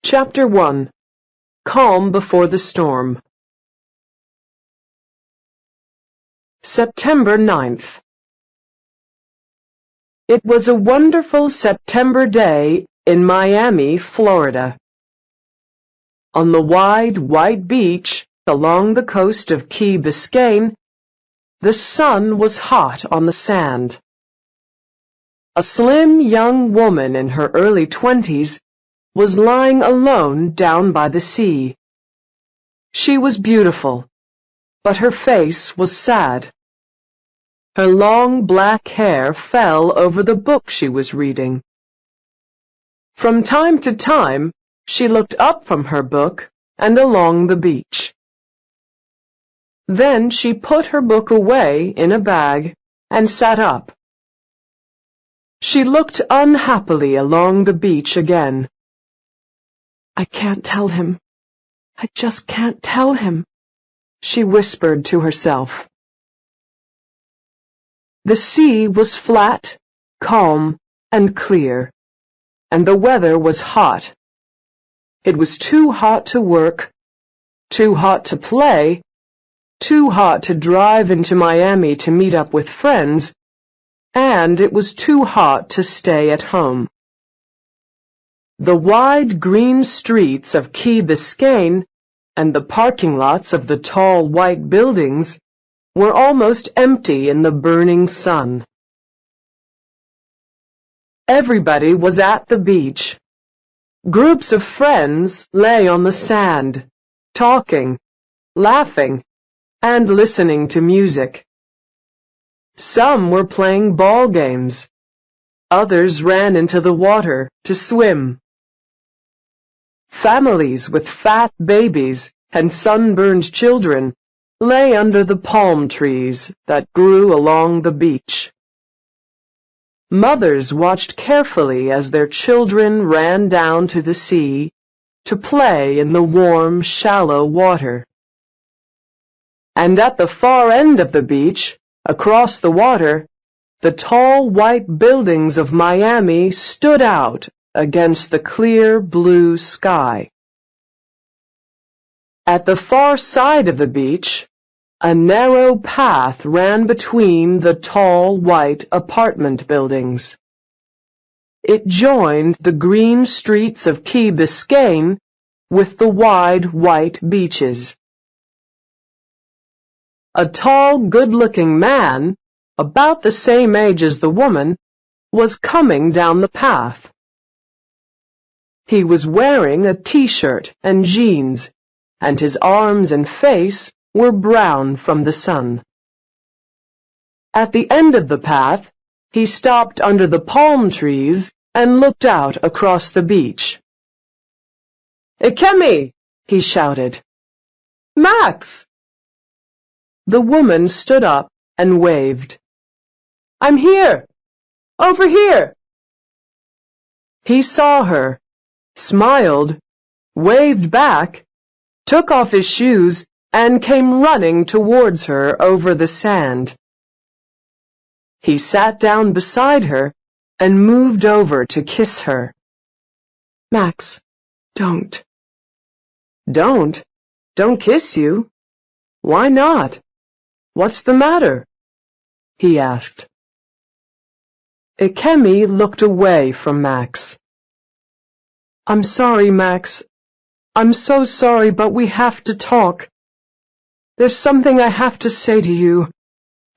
Chapter 1. Calm Before the Storm. September 9th. It was a wonderful September day in Miami, Florida. On the wide, white beach along the coast of Key Biscayne, the sun was hot on the sand. A slim young woman in her early 20s was lying alone down by the sea. She was beautiful, but her face was sad. Her long black hair fell over the book she was reading. From time to time, she looked up from her book and along the beach. Then she put her book away in a bag and sat up. She looked unhappily along the beach again. "I can't tell him. I just can't tell him," she whispered to herself. The sea was flat, calm, and clear, and the weather was hot. It was too hot to work, too hot to play, too hot to drive into Miami to meet up with friends, and it was too hot to stay at home. The wide green streets of Key Biscayne and the parking lots of the tall white buildings were almost empty in the burning sun. Everybody was at the beach. Groups of friends lay on the sand, talking, laughing, and listening to music. Some were playing ball games. Others ran into the water to swim. Families with fat babies and sunburned children lay under the palm trees that grew along the beach. Mothers watched carefully as their children ran down to the sea to play in the warm, shallow water. And at the far end of the beach, across the water, the tall white buildings of Miami stood out against the clear blue sky. At the far side of the beach, a narrow path ran between the tall white apartment buildings. It joined the green streets of Key Biscayne with the wide white beaches. A tall, good-looking man, about the same age as the woman, was coming down the path. He was wearing a t-shirt and jeans, and his arms and face were brown from the sun. At the end of the path, he stopped under the palm trees and looked out across the beach. "Ikemi!" he shouted. "Max!" The woman stood up and waved. "I'm here! Over here!" He saw her, smiled, waved back, took off his shoes, and came running towards her over the sand. He sat down beside her and moved over to kiss her. "Max, don't." "Don't? Don't kiss you? Why not? What's the matter?" he asked. Ikemi looked away from Max. "I'm sorry, Max. I'm so sorry, but we have to talk. There's something I have to say to you.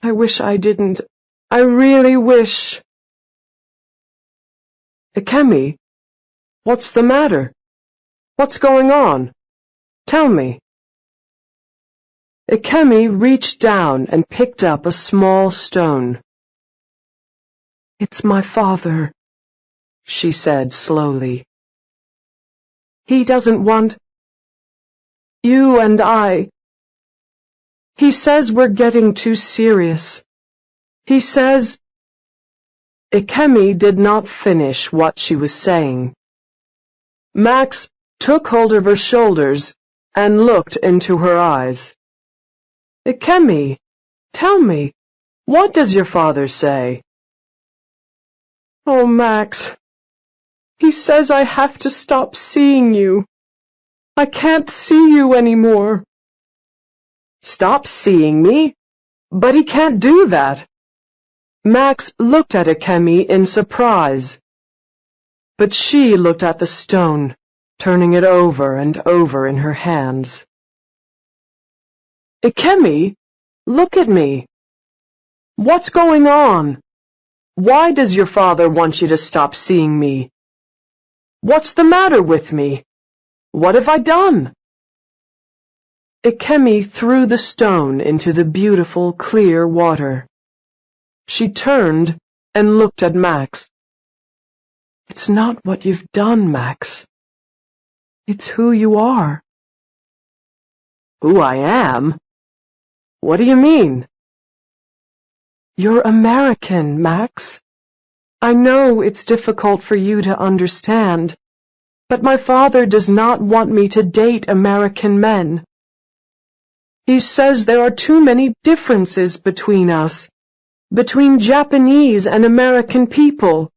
I wish I didn't. I really wish." "Ikemi, what's the matter? What's going on? Tell me." Ikemi reached down and picked up a small stone. "It's my father," she said slowly. "He doesn't want you and I. He says we're getting too serious. He says—" Ikemi did not finish what she was saying. Max took hold of her shoulders and looked into her eyes. Ikemi, tell me, what does your father say? Oh, Max, he says I have to stop seeing you. I can't see you anymore. Stop seeing me? But he can't do that. Max looked at Ikemi in surprise. But she looked at the stone, turning it over and over in her hands. Ikemi, look at me. What's going on? Why does your father want you to stop seeing me? What's the matter with me? What have I done? Ikemi threw the stone into the beautiful, clear water. She turned and looked at Max. It's not what you've done, Max. It's who you are. Who I am? What do you mean? You're American, Max. I know it's difficult for you to understand, but my father does not want me to date American men. He says there are too many differences between us, between Japanese and American people,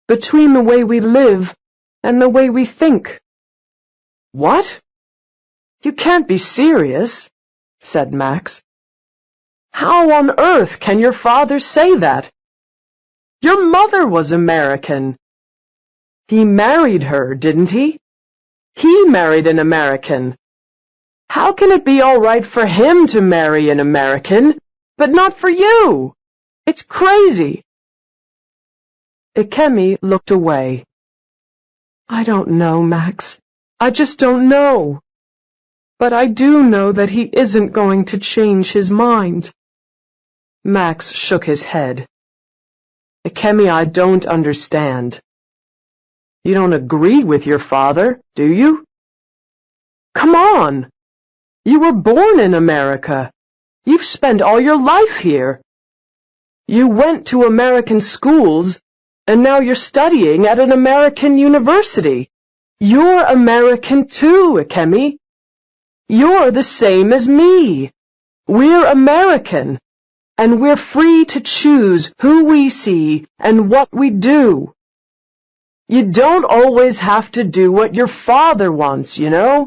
between the way we live and the way we think. What? You can't be serious, said Max. How on earth can your father say that? Your mother was American. He married her, didn't he? He married an American. How can it be all right for him to marry an American, but not for you? It's crazy. Ikemi looked away. I don't know, Max. I just don't know. But I do know that he isn't going to change his mind. Max shook his head. Ikemi, I don't understand. You don't agree with your father, do you? Come on! You were born in America. You've spent all your life here. You went to American schools, and now you're studying at an American university. You're American too, Ikemi. You're the same as me. We're American, and we're free to choose who we see and what we do. You don't always have to do what your father wants, you know?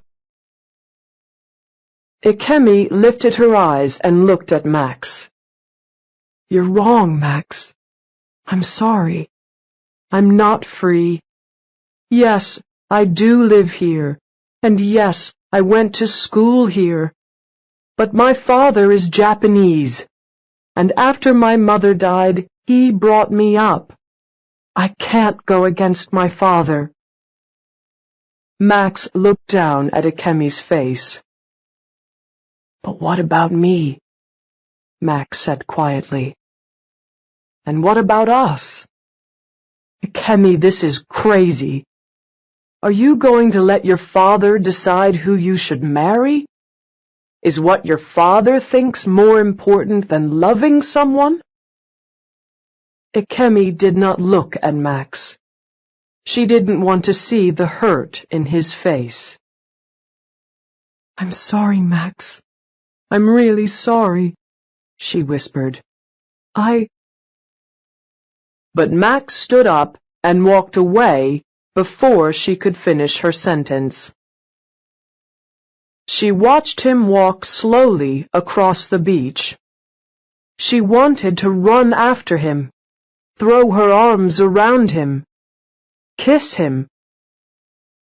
Ikemi lifted her eyes and looked at Max. You're wrong, Max. I'm sorry. I'm not free. Yes, I do live here, and yes, I went to school here. But my father is Japanese, and after my mother died, he brought me up. I can't go against my father. Max looked down at Ikemi's face. But what about me? Max said quietly. And what about us? Ikemi, this is crazy. Are you going to let your father decide who you should marry? Is what your father thinks more important than loving someone? Ikemi did not look at Max. She didn't want to see the hurt in his face. I'm sorry, Max. I'm really sorry, she whispered. But Max stood up and walked away before she could finish her sentence. She watched him walk slowly across the beach. She wanted to run after him, throw her arms around him, kiss him.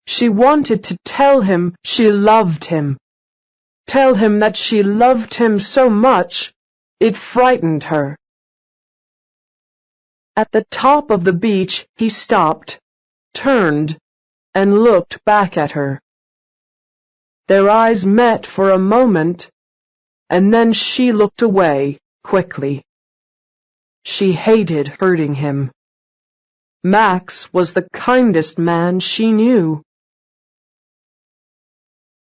She wanted to tell him she loved him, tell him that she loved him so much it frightened her. At the top of the beach he stopped, turned, and looked back at her. Their eyes met for a moment, and then she looked away quickly. She hated hurting him. Max was the kindest man she knew.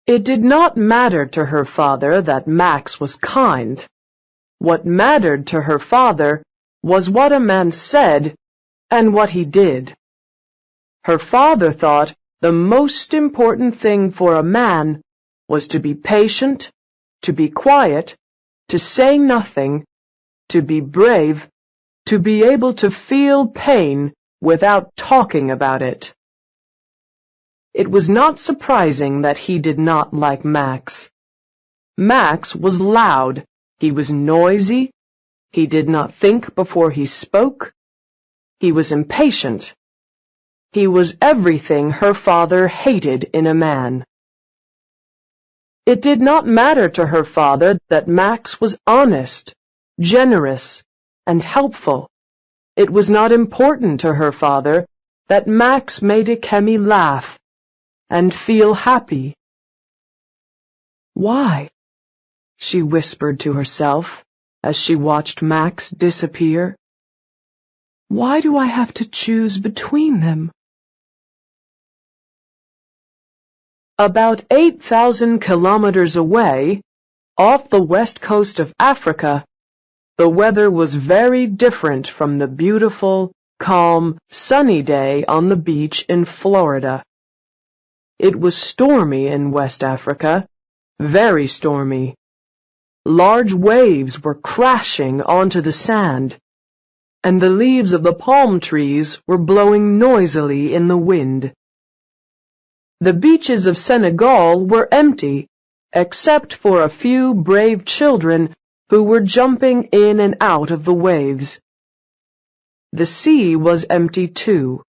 It did not matter to her father that Max was kind. What mattered to her father was what a man said and what he did. Her father thought the most important thing for a man was to be patient, to be quiet, to say nothing, to be brave, to be able to feel pain without talking about it. It was not surprising that he did not like Max. Max was loud, he was noisy, he did not think before he spoke, he was impatient. He was everything her father hated in a man. It did not matter to her father that Max was honest, generous, and helpful. It was not important to her father that Max made Kemi laugh and feel happy. Why? She whispered to herself as she watched Max disappear. Why do I have to choose between them? About 8,000 kilometers away, off the west coast of Africa, the weather was very different from the beautiful, calm, sunny day on the beach in Florida. It was stormy in West Africa, very stormy. Large waves were crashing onto the sand, and the leaves of the palm trees were blowing noisily in the wind. The beaches of Senegal were empty, except for a few brave children who were jumping in and out of the waves. The sea was empty too.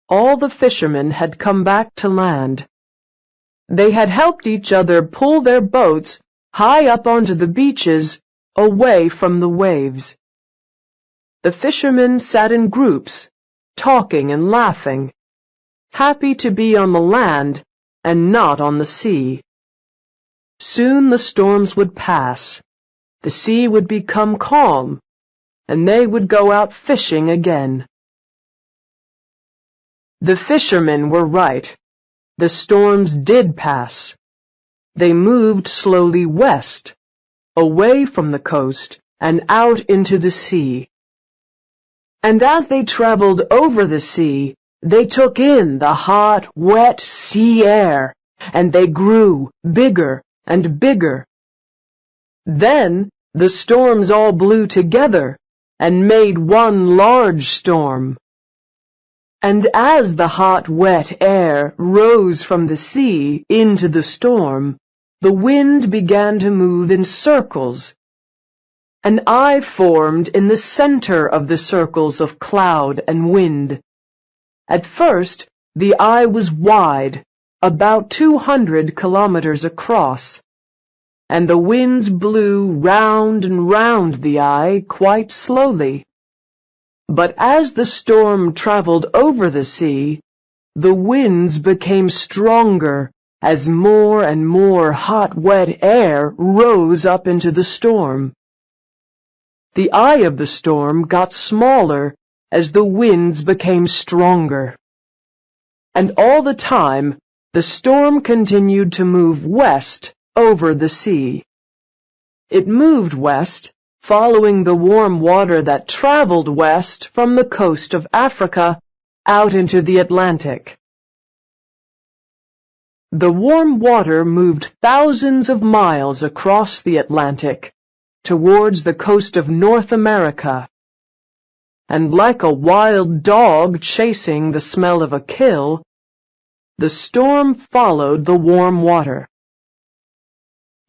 All the fishermen had come back to land. They had helped each other pull their boats high up onto the beaches, away from the waves. The fishermen sat in groups, talking and laughing, happy to be on the land and not on the sea. Soon the storms would pass, the sea would become calm, and they would go out fishing again. The fishermen were right. The storms did pass. They moved slowly west, away from the coast and out into the sea. And as they traveled over the sea, they took in the hot, wet sea air, and they grew bigger and bigger. Then the storms all blew together and made one large storm. And as the hot, wet air rose from the sea into the storm, the wind began to move in circles. An eye formed in the center of the circles of cloud and wind. At first, the eye was wide, about 200 kilometers across, and the winds blew round and round the eye quite slowly. But as the storm traveled over the sea, the winds became stronger as more and more hot, wet air rose up into the storm. The eye of the storm got smaller as the winds became stronger. And all the time, the storm continued to move west over the sea. It moved west, following the warm water that traveled west from the coast of Africa out into the Atlantic. The warm water moved thousands of miles across the Atlantic towards the coast of North America. And like a wild dog chasing the smell of a kill, the storm followed the warm water.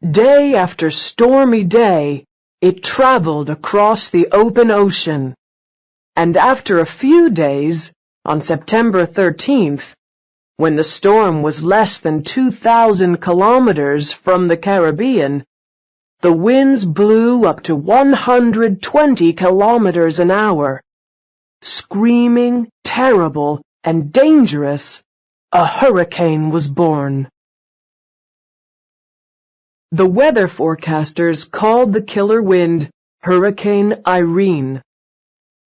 Day after stormy day, it traveled across the open ocean, and after a few days, on September 13th, when the storm was less than 2,000 kilometers from the Caribbean, the winds blew up to 120 kilometers an hour. Screaming, terrible, and dangerous, a hurricane was born. The weather forecasters called the killer wind Hurricane Irene,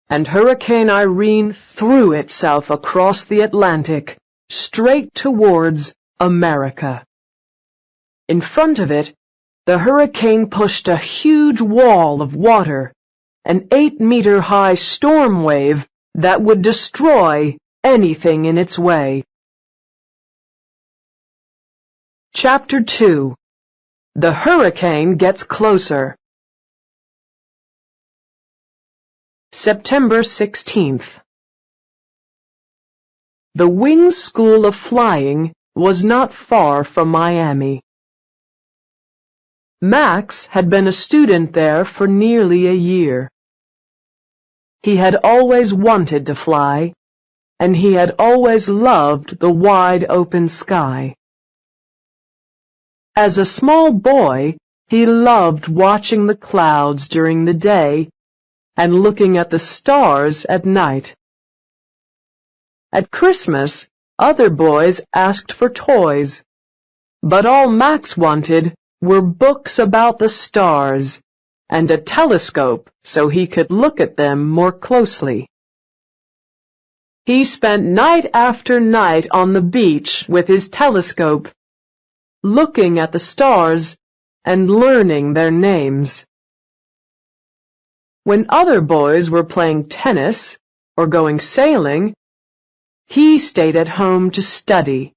and Hurricane Irene threw itself across the Atlantic, straight towards America. In front of it, the hurricane pushed a huge wall of water, an 8-meter-high storm wave that would destroy anything in its way. Chapter 2. The hurricane gets closer. September 16th. The Wings School of Flying was not far from Miami. Max had been a student there for nearly a year. He had always wanted to fly, and he had always loved the wide open sky. As a small boy, he loved watching the clouds during the day and looking at the stars at night. At Christmas, other boys asked for toys, but all Max wanted were books about the stars and a telescope so he could look at them more closely. He spent night after night on the beach with his telescope, looking at the stars and learning their names. When other boys were playing tennis or going sailing, he stayed at home to study.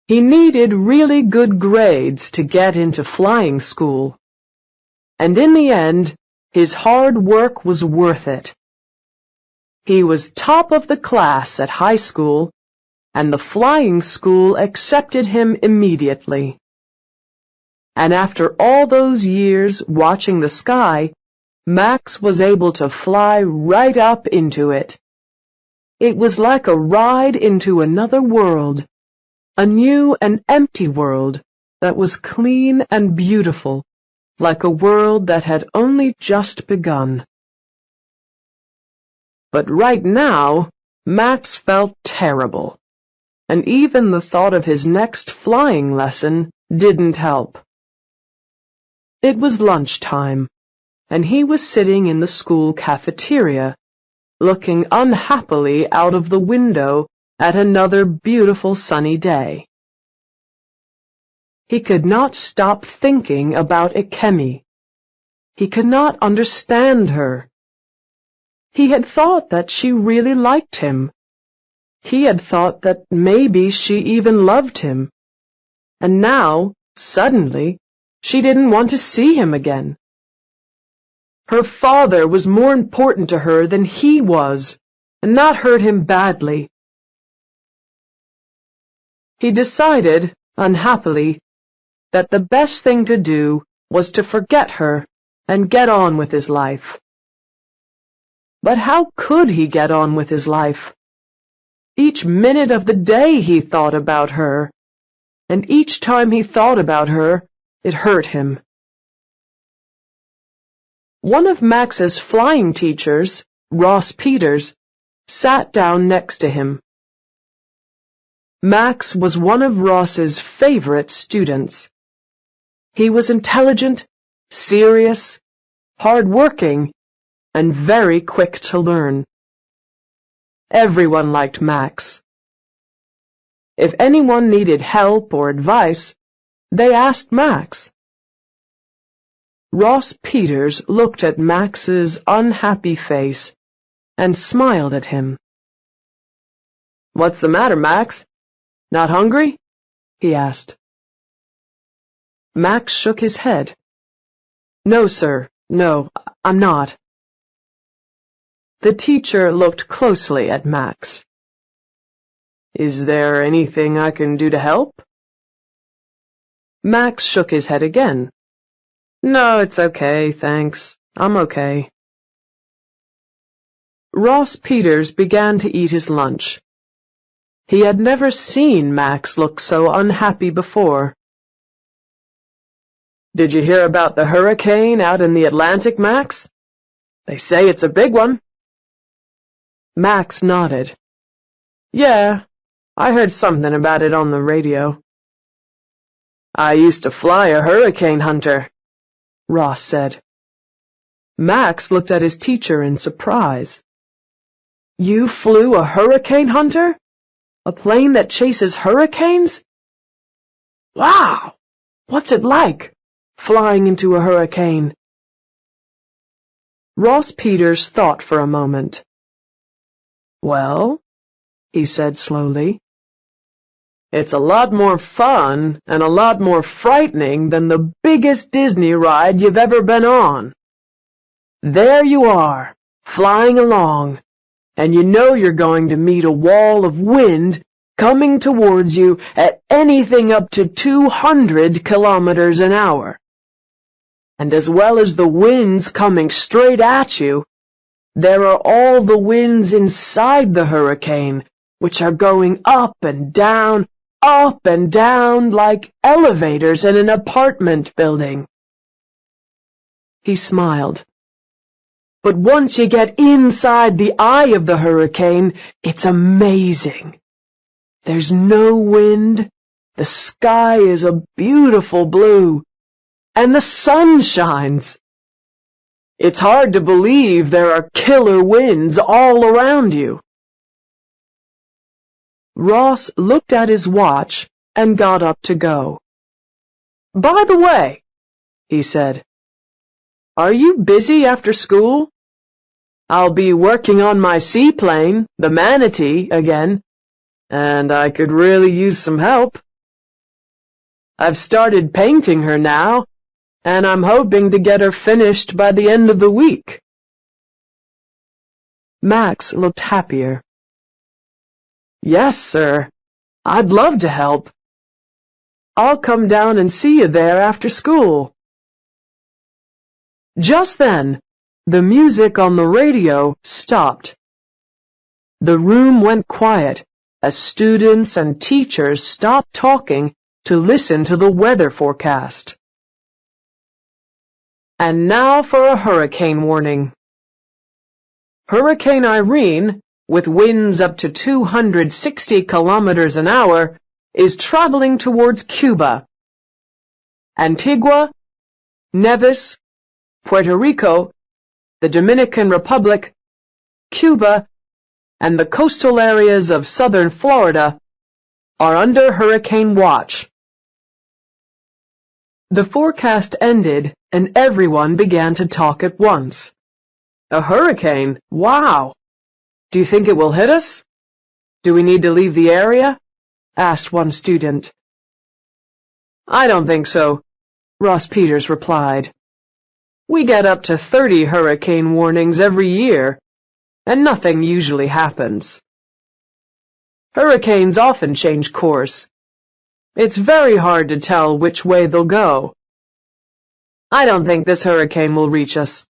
He needed really good grades to get into flying school, and in the end, his hard work was worth it. He was top of the class at high school, and the flying school accepted him immediately. And after all those years watching the sky, Max was able to fly right up into it. It was like a ride into another world, a new and empty world that was clean and beautiful, like a world that had only just begun. But right now, Max felt terrible, and even the thought of his next flying lesson didn't help. It was lunchtime, and he was sitting in the school cafeteria, looking unhappily out of the window at another beautiful sunny day. He could not stop thinking about Ikemi. He could not understand her. He had thought that she really liked him. He had thought that maybe she even loved him. And now, suddenly, she didn't want to see him again. Her father was more important to her than he was, and that hurt him badly. He decided, unhappily, that the best thing to do was to forget her and get on with his life. But how could he get on with his life? Each minute of the day he thought about her, and each time he thought about her, it hurt him. One of Max's flying teachers, Ross Peters, sat down next to him. Max was one of Ross's favorite students. He was intelligent, serious, hard-working, and very quick to learn. Everyone liked Max. If anyone needed help or advice, they asked Max. Ross Peters looked at Max's unhappy face and smiled at him. "What's the matter, Max? Not hungry?" he asked. Max shook his head. "No, sir. No, I'm not." The teacher looked closely at Max. "Is there anything I can do to help?" Max shook his head again. "No, it's okay, thanks. I'm okay." Ross Peters began to eat his lunch. He had never seen Max look so unhappy before. "Did you hear about the hurricane out in the Atlantic, Max? They say it's a big one." Max nodded. "Yeah, I heard something about it on the radio." "I used to fly a hurricane hunter," Ross said. Max looked at his teacher in surprise. "You flew a hurricane hunter? A plane that chases hurricanes? Wow! What's it like, flying into a hurricane?" Ross Peters thought for a moment. "Well," he said slowly, It's a lot more fun and a lot more frightening than the biggest Disney ride you've ever been on. There you are, flying along, and you know you're going to meet a wall of wind coming towards you at anything up to 200 kilometers an hour. And as well as the winds coming straight at you, there are all the winds inside the hurricane, which are going up and down like elevators in an apartment building. He smiled. But once you get inside the eye of the hurricane, it's amazing. There's no wind, the sky is a beautiful blue, and the sun shines. It's hard to believe there are killer winds all around you. Ross looked at his watch and got up to go. By the way, he said, are you busy after school? I'll be working on my seaplane, the Manatee, again, and I could really use some help. I've started painting her now, and I'm hoping to get her finished by the end of the week. Max looked happier. Yes, sir. I'd love to help. I'll come down and see you there after school. Just then, the music on the radio stopped. The room went quiet as students and teachers stopped talking to listen to the weather forecast. And now for a hurricane warning. Hurricane Irene, with winds up to 260 kilometers an hour, is traveling towards Cuba. Antigua, Nevis, Puerto Rico, the Dominican Republic, Cuba, and the coastal areas of southern Florida are under hurricane watch. The forecast ended and everyone began to talk at once. A hurricane? Wow! Do you think it will hit us? Do we need to leave the area? Asked one student. I don't think so, Ross Peters replied. We get up to 30 hurricane warnings every year, and nothing usually happens. Hurricanes often change course. It's very hard to tell which way they'll go. I don't think this hurricane will reach us.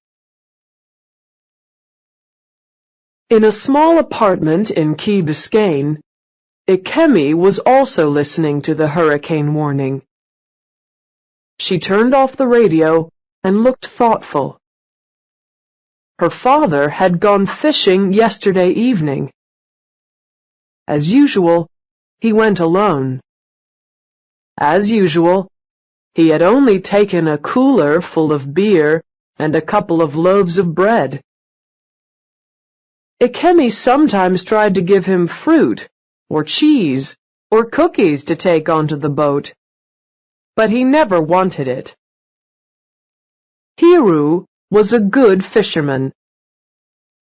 In a small apartment in Key Biscayne, Ikemi was also listening to the hurricane warning. She turned off the radio and looked thoughtful. Her father had gone fishing yesterday evening. As usual, he went alone. As usual, he had only taken a cooler full of beer and a couple of loaves of bread. Ikemi sometimes tried to give him fruit, or cheese, or cookies to take onto the boat, but he never wanted it. Hiru was a good fisherman.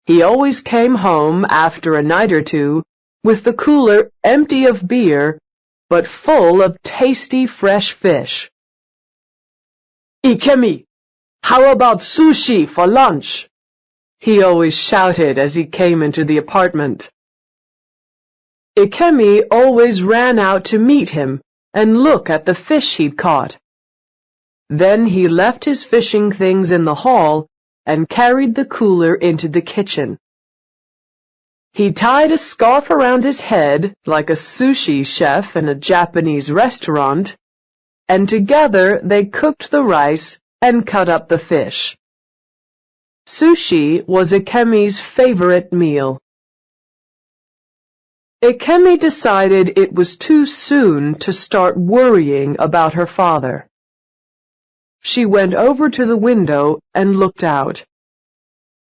He always came home after a night or two with the cooler empty of beer, but full of tasty fresh fish. Ikemi, how about sushi for lunch? He always shouted as he came into the apartment. Ikemi always ran out to meet him and look at the fish he'd caught. Then he left his fishing things in the hall and carried the cooler into the kitchen. He tied a scarf around his head like a sushi chef in a Japanese restaurant, and together they cooked the rice and cut up the fish. Sushi was Ikemi's favorite meal. Ikemi decided it was too soon to start worrying about her father. She went over to the window and looked out.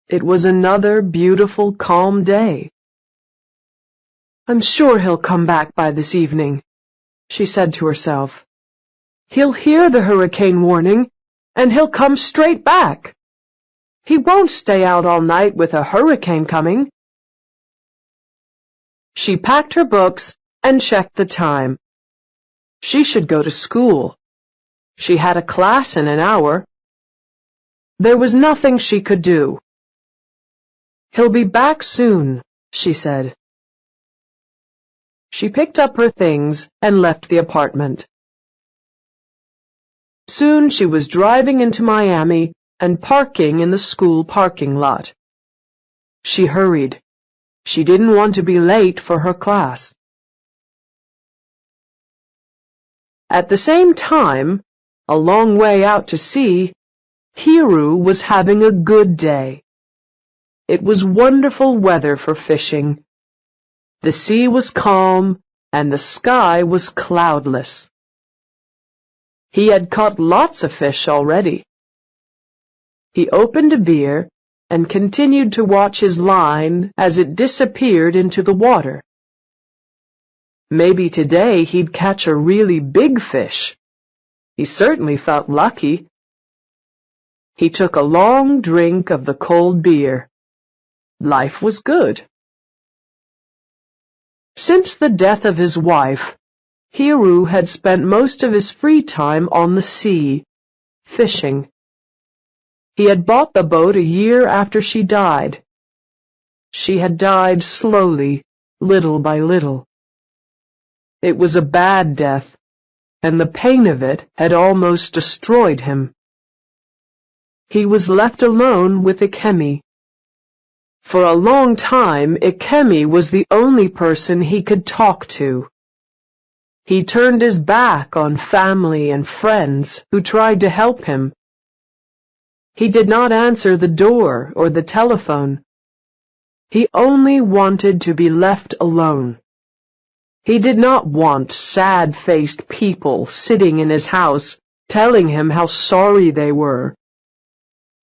It was another beautiful, calm day. I'm sure he'll come back by this evening, she said to herself. He'll hear the hurricane warning, and he'll come straight back. He won't stay out all night with a hurricane coming. She packed her books and checked the time. She should go to school. She had a class in an hour. There was nothing she could do. "He'll be back soon," she said. She picked up her things and left the apartment. Soon she was driving into Miami and parking in the school parking lot. She hurried. She didn't want to be late for her class. At the same time, a long way out to sea, Hiru was having a good day. It was wonderful weather for fishing. The sea was calm and the sky was cloudless. He had caught lots of fish already. He opened a beer and continued to watch his line as it disappeared into the water. Maybe today he'd catch a really big fish. He certainly felt lucky. He took a long drink of the cold beer. Life was good. Since the death of his wife, Hiru had spent most of his free time on the sea, fishing. He had bought the boat a year after she died. She had died slowly, little by little. It was a bad death, and the pain of it had almost destroyed him. He was left alone with Ikemi. For a long time, Ikemi was the only person he could talk to. He turned his back on family and friends who tried to help him. He did not answer the door or the telephone. He only wanted to be left alone. He did not want sad-faced people sitting in his house telling him how sorry they were.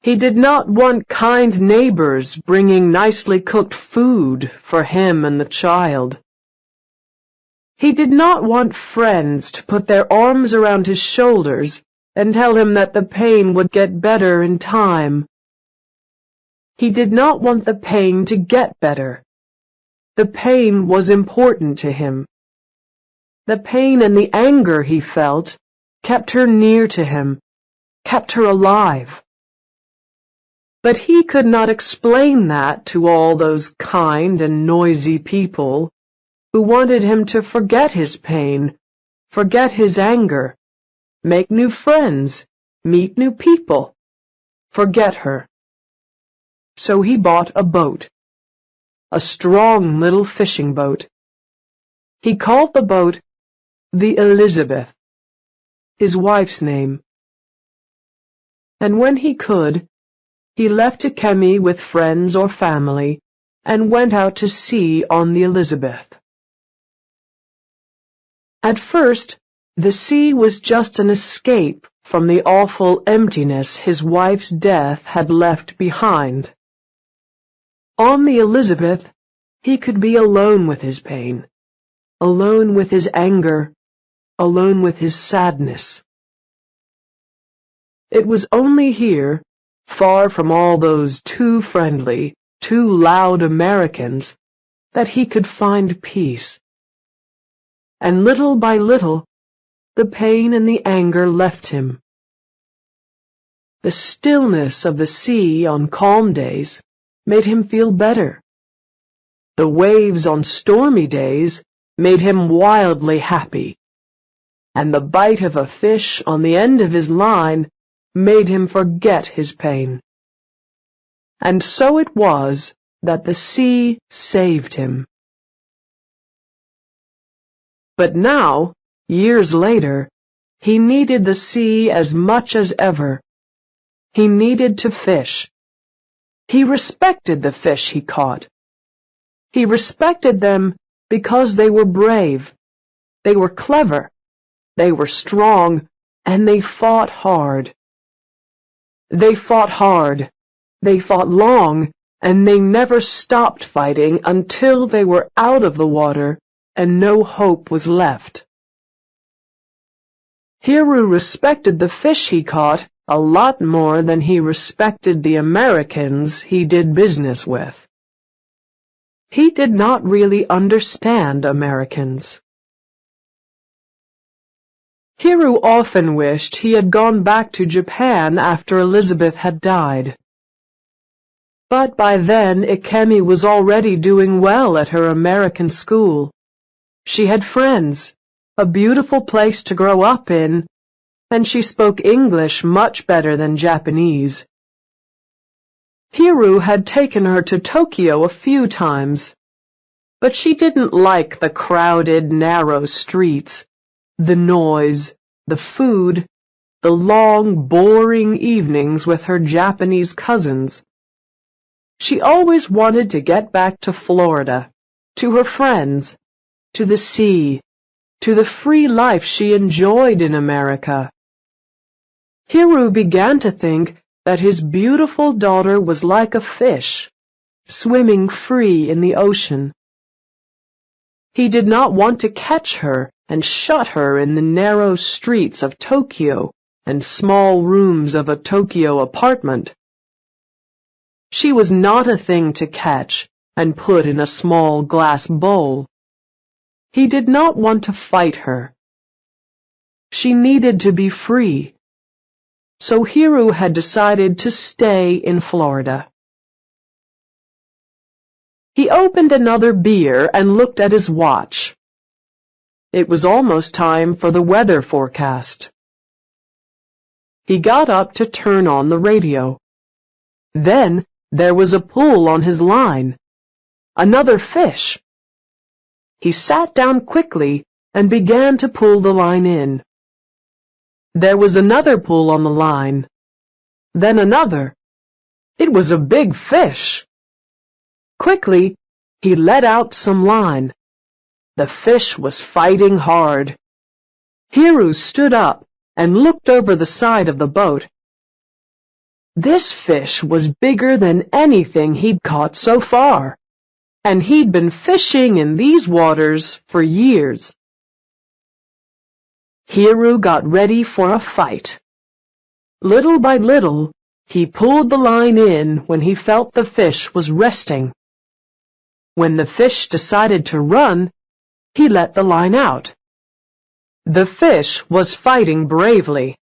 He did not want kind neighbors bringing nicely cooked food for him and the child. He did not want friends to put their arms around his shoulders and tell him that the pain would get better in time. He did not want the pain to get better. The pain was important to him. The pain and the anger he felt kept her near to him, kept her alive. But he could not explain that to all those kind and noisy people who wanted him to forget his pain, forget his anger, make new friends, meet new people, forget her. So he bought a boat, a strong little fishing boat. He called the boat the Elizabeth, his wife's name. And when he could, he left Ikemi with friends or family and went out to sea on the Elizabeth. At first, the sea was just an escape from the awful emptiness his wife's death had left behind. On the Elizabeth, he could be alone with his pain, alone with his anger, alone with his sadness. It was only here, far from all those too friendly, too loud Americans, that he could find peace. And little by little, the pain and the anger left him. The stillness of the sea on calm days made him feel better. The waves on stormy days made him wildly happy. And the bite of a fish on the end of his line made him forget his pain. And so it was that the sea saved him. But now, years later, he needed the sea as much as ever. He needed to fish. He respected the fish he caught. He respected them because they were brave, they were clever, they were strong, and they fought hard. They fought hard, they fought long, and they never stopped fighting until they were out of the water and no hope was left. Hiru respected the fish he caught a lot more than he respected the Americans he did business with. He did not really understand Americans. Hiru often wished he had gone back to Japan after Elizabeth had died. But by then Ikemi was already doing well at her American school. She had friends, a beautiful place to grow up in, and she spoke English much better than Japanese. Hiru had taken her to Tokyo a few times, but she didn't like the crowded, narrow streets, the noise, the food, the long, boring evenings with her Japanese cousins. She always wanted to get back to Florida, to her friends, to the sea, to the free life she enjoyed in America. Hiru began to think that his beautiful daughter was like a fish, swimming free in the ocean. He did not want to catch her and shut her in the narrow streets of Tokyo and small rooms of a Tokyo apartment. She was not a thing to catch and put in a small glass bowl. He did not want to fight her. She needed to be free. So Hiru had decided to stay in Florida. He opened another beer and looked at his watch. It was almost time for the weather forecast. He got up to turn on the radio. Then there was a pull on his line. Another fish. He sat down quickly and began to pull the line in. There was another pull on the line. Then another. It was a big fish. Quickly, he let out some line. The fish was fighting hard. Hiru stood up and looked over the side of the boat. This fish was bigger than anything he'd caught so far, and he'd been fishing in these waters for years. Hiru got ready for a fight. Little by little, he pulled the line in when he felt the fish was resting. When the fish decided to run, he let the line out. The fish was fighting bravely.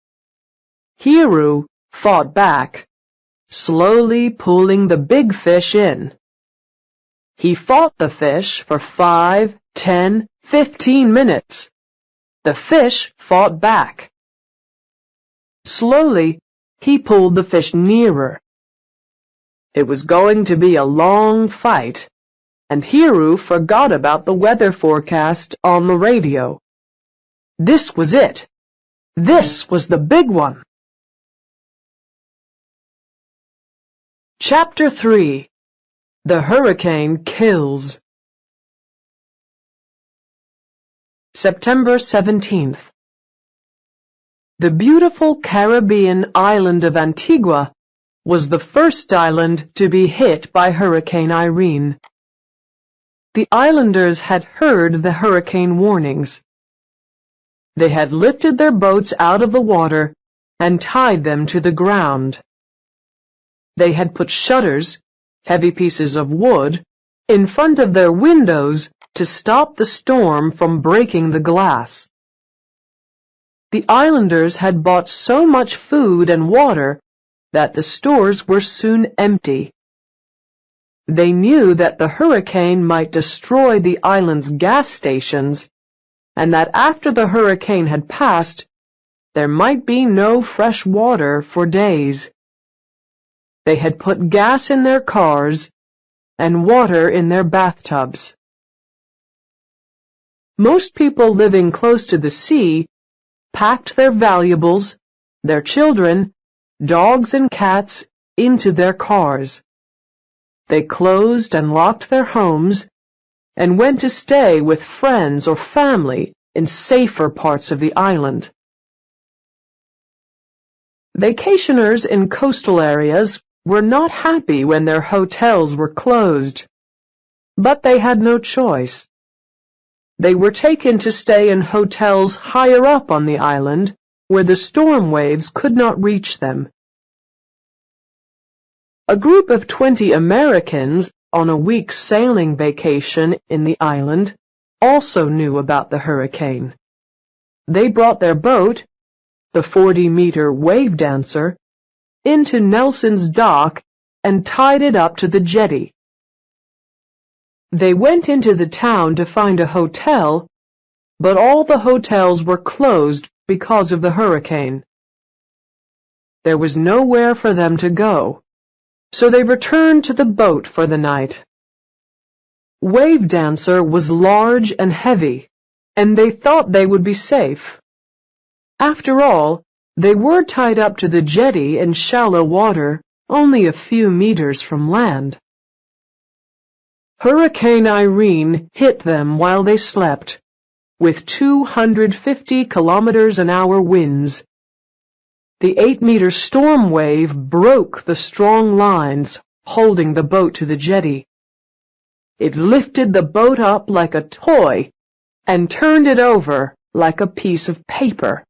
Hiru fought back, slowly pulling the big fish in. He fought the fish for 5, 10, 15 minutes. The fish fought back. Slowly, he pulled the fish nearer. It was going to be a long fight, and Hiru forgot about the weather forecast on the radio. This was it. This was the big one. Chapter 3. The Hurricane Kills. September 17th. The beautiful Caribbean island of Antigua was the first island to be hit by Hurricane Irene. The islanders had heard the hurricane warnings. They had lifted their boats out of the water and tied them to the ground. They had put shutters, heavy pieces of wood, in front of their windows to stop the storm from breaking the glass. The islanders had bought so much food and water that the stores were soon empty. They knew that the hurricane might destroy the island's gas stations, and that after the hurricane had passed, there might be no fresh water for days. They had put gas in their cars and water in their bathtubs. Most people living close to the sea packed their valuables, their children, dogs and cats into their cars. They closed and locked their homes and went to stay with friends or family in safer parts of the island. Vacationers in coastal areas were not happy when their hotels were closed, but they had no choice. They were taken to stay in hotels higher up on the island, where the storm waves could not reach them. A group of 20 Americans on a week's sailing vacation in the island also knew about the hurricane. they brought their boat, the 40-meter wave dancer, into Nelson's dock and tied it up to the jetty. They went into the town to find a hotel, but all the hotels were closed because of the hurricane. There was nowhere for them to go, so they returned to the boat for the night. Wave Dancer was large and heavy, and they thought they would be safe. After all, they were tied up to the jetty in shallow water, only a few meters from land. Hurricane Irene hit them while they slept, with 250 kilometers an hour winds. The 8-meter storm wave broke the strong lines holding the boat to the jetty. It lifted the boat up like a toy and turned it over like a piece of paper.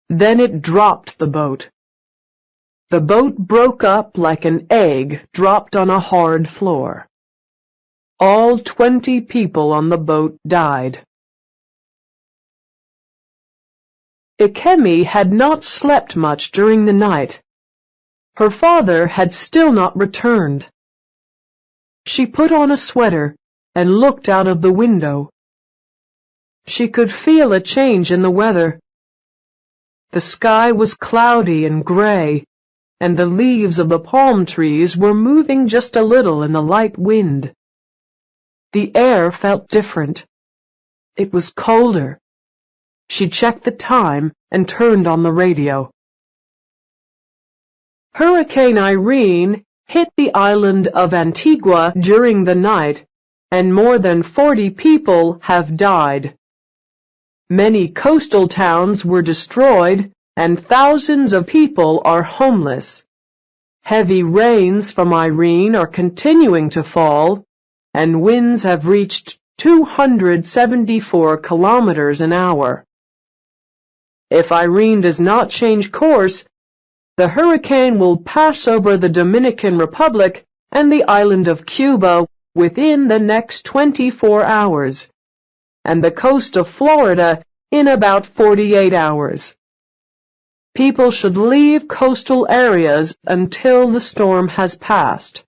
Then it dropped the boat. The boat broke up like an egg dropped on a hard floor. All 20 people on the boat died. Ikemi had not slept much during the night. Her father had still not returned. She put on a sweater and looked out of the window. She could feel a change in the weather. The sky was cloudy and gray, and the leaves of the palm trees were moving just a little in the light wind. The air felt different. It was colder. She checked the time and turned on the radio. Hurricane Irene hit the island of Antigua during the night, and more than 40 people have died. Many coastal towns were destroyed, and thousands of people are homeless. Heavy rains from Irene are continuing to fall, and winds have reached 274 kilometers an hour. If Irene does not change course, the hurricane will pass over the Dominican Republic and the island of Cuba within the next 24 hours, and the coast of Florida in about 48 hours. People should leave coastal areas until the storm has passed.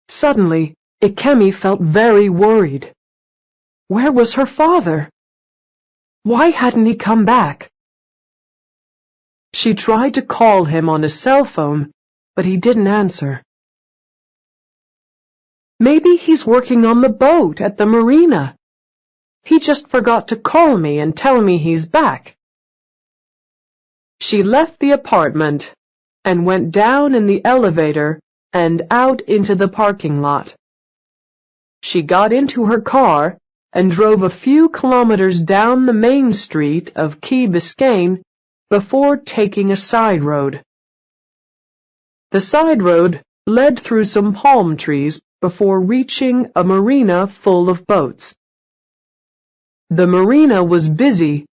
Suddenly, Ikemi felt very worried. Where was her father? Why hadn't he come back? She tried to call him on his cell phone, but he didn't answer. Maybe he's working on the boat at the marina. He just forgot to call me and tell me he's back. She left the apartment and went down in the elevator and out into the parking lot. She got into her car and drove a few kilometers down the main street of Key Biscayne before taking a side road. The side road led through some palm trees before reaching a marina full of boats. The marina was busy,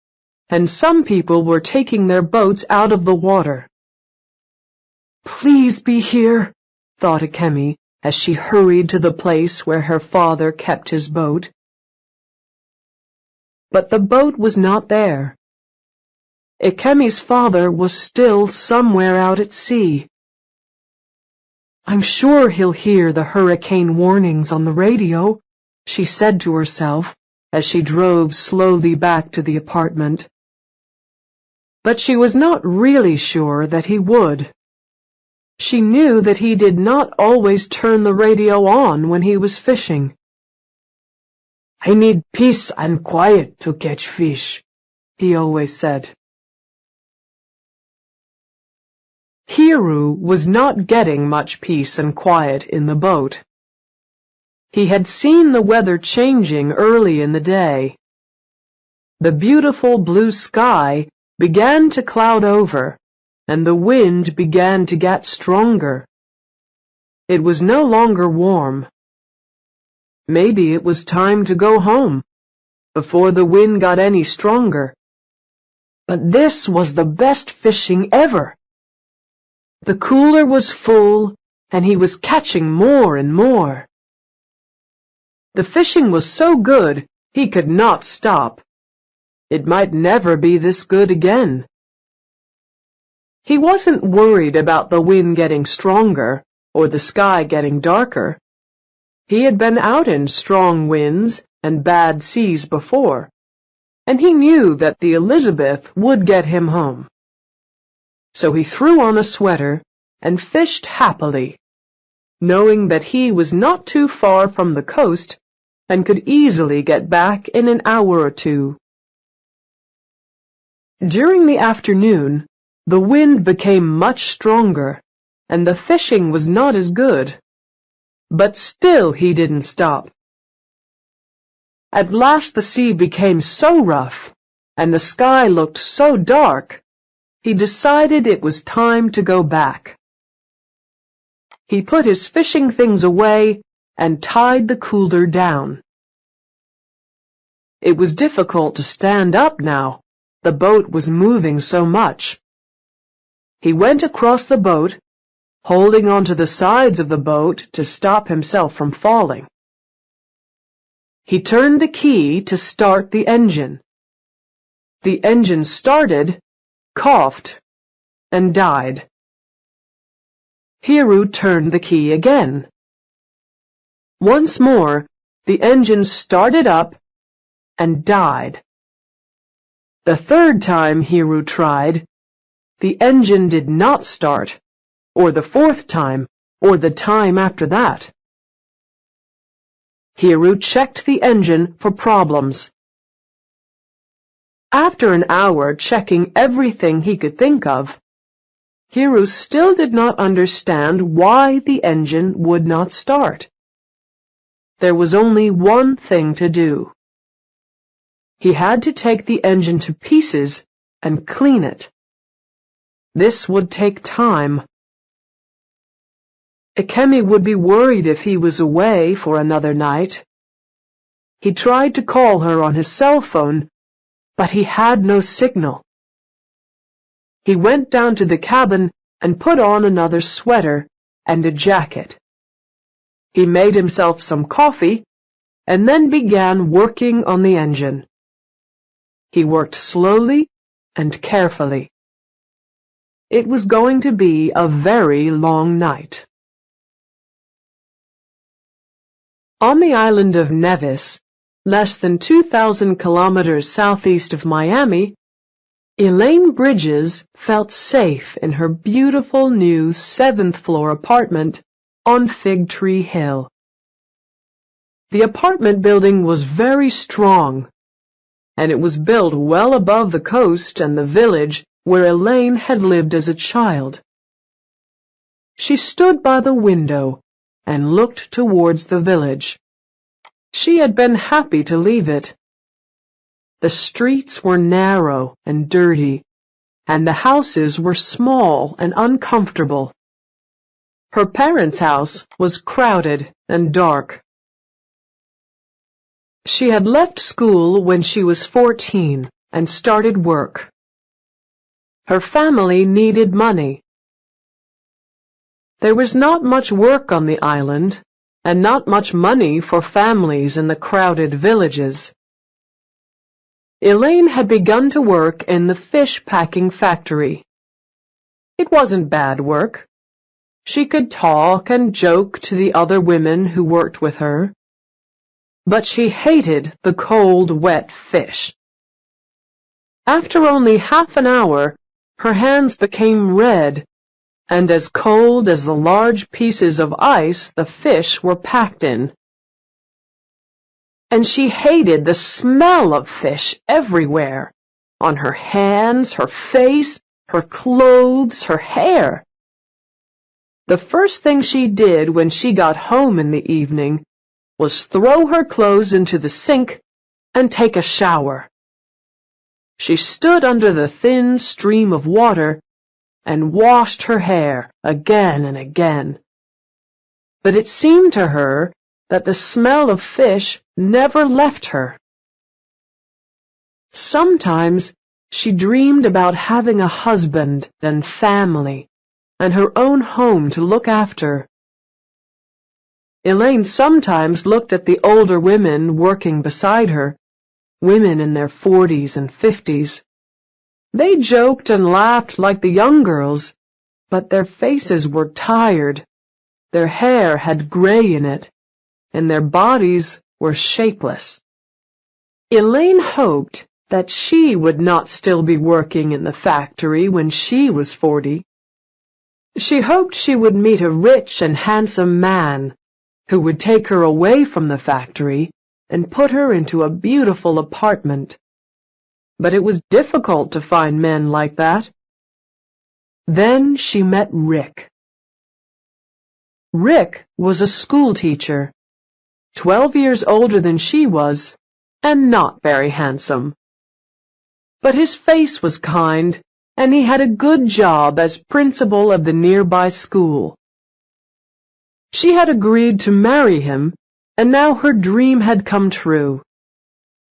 and some people were taking their boats out of the water. Please be here, thought Ikemi as she hurried to the place where her father kept his boat. But the boat was not there. Ikemi's father was still somewhere out at sea. I'm sure he'll hear the hurricane warnings on the radio, she said to herself as she drove slowly back to the apartment. But she was not really sure that he would. She knew that he did not always turn the radio on when he was fishing. I need peace and quiet to catch fish, he always said. Hiru was not getting much peace and quiet in the boat. He had seen the weather changing early in the day. The beautiful blue sky began to cloud over, and the wind began to get stronger. It was no longer warm. Maybe it was time to go home, before the wind got any stronger. But this was the best fishing ever. The cooler was full, and he was catching more and more. The fishing was so good, he could not stop. It might never be this good again. He wasn't worried about the wind getting stronger or the sky getting darker. He had been out in strong winds and bad seas before, and he knew that the Elizabeth would get him home. So he threw on a sweater and fished happily, knowing that he was not too far from the coast and could easily get back in an hour or two. During the afternoon, the wind became much stronger, and the fishing was not as good. But still he didn't stop. At last the sea became so rough, and the sky looked so dark, he decided it was time to go back. He put his fishing things away and tied the cooler down. It was difficult to stand up now. The boat was moving so much. He went across the boat, holding onto the sides of the boat to stop himself from falling. He turned the key to start the engine. The engine started, coughed, and died. Hiru turned the key again. Once more, the engine started up and died. The third time Hiru tried, the engine did not start, or the fourth time, or the time after that. Hiru checked the engine for problems. After an hour checking everything he could think of, Hiru still did not understand why the engine would not start. There was only one thing to do. He had to take the engine to pieces and clean it. This would take time. Ikemi would be worried if he was away for another night. He tried to call her on his cell phone, but he had no signal. He went down to the cabin and put on another sweater and a jacket. He made himself some coffee and then began working on the engine. He worked slowly and carefully. It was going to be a very long night. On the island of Nevis, less than 2,000 kilometers southeast of Miami, Elaine Bridges felt safe in her beautiful new 7th-floor apartment on Fig Tree Hill. The apartment building was very strong, and it was built well above the coast and the village where Elaine had lived as a child. She stood by the window and looked towards the village. She had been happy to leave it. The streets were narrow and dirty, and the houses were small and uncomfortable. Her parents' house was crowded and dark. She had left school when she was 14 and started work. Her family needed money. There was not much work on the island, and not much money for families in the crowded villages. Elaine had begun to work in the fish packing factory. It wasn't bad work. She could talk and joke to the other women who worked with her. But she hated the cold, wet fish. After only half an hour, her hands became red, and as cold as the large pieces of ice the fish were packed in. And she hated the smell of fish everywhere, on her hands, her face, her clothes, her hair. The first thing she did when she got home in the evening was throw her clothes into the sink and take a shower. She stood under the thin stream of water and washed her hair again and again. But it seemed to her that the smell of fish never left her. Sometimes she dreamed about having a husband and family and her own home to look after. Elaine sometimes looked at the older women working beside her, women in their 40s and 50s. They joked and laughed like the young girls, but their faces were tired, their hair had gray in it, and their bodies were shapeless. Elaine hoped that she would not still be working in the factory when she was 40. She hoped she would meet a rich and handsome man who would take her away from the factory and put her into a beautiful apartment. But it was difficult to find men like that. Then she met Rick. Rick was a school teacher, 12 years older than she was, and not very handsome. But his face was kind, and he had a good job as principal of the nearby school. She had agreed to marry him, and now her dream had come true.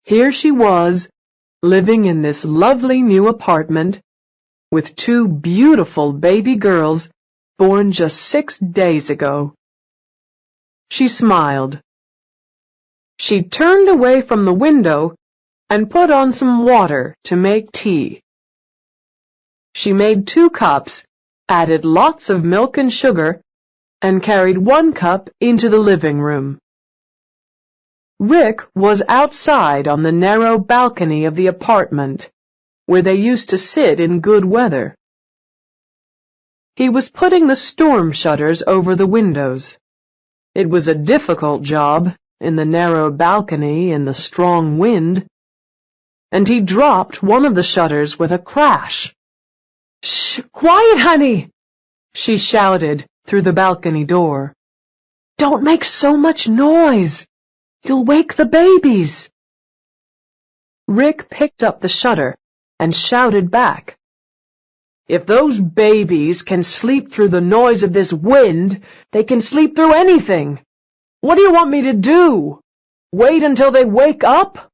Here she was, living in this lovely new apartment, with 2 beautiful baby girls born just 6 days ago. She smiled. She turned away from the window and put on some water to make tea. She made 2 cups, added lots of milk and sugar, and carried 1 cup into the living room. Rick was outside on the narrow balcony of the apartment, where they used to sit in good weather. He was putting the storm shutters over the windows. It was a difficult job, in the narrow balcony in the strong wind, and he dropped one of the shutters with a crash. "Shh! Quiet, honey!" she shouted through the balcony door. "Don't make so much noise! You'll wake the babies!" Rick picked up the shutter and shouted back, "If those babies can sleep through the noise of this wind, they can sleep through anything. What do you want me to do? Wait until they wake up?"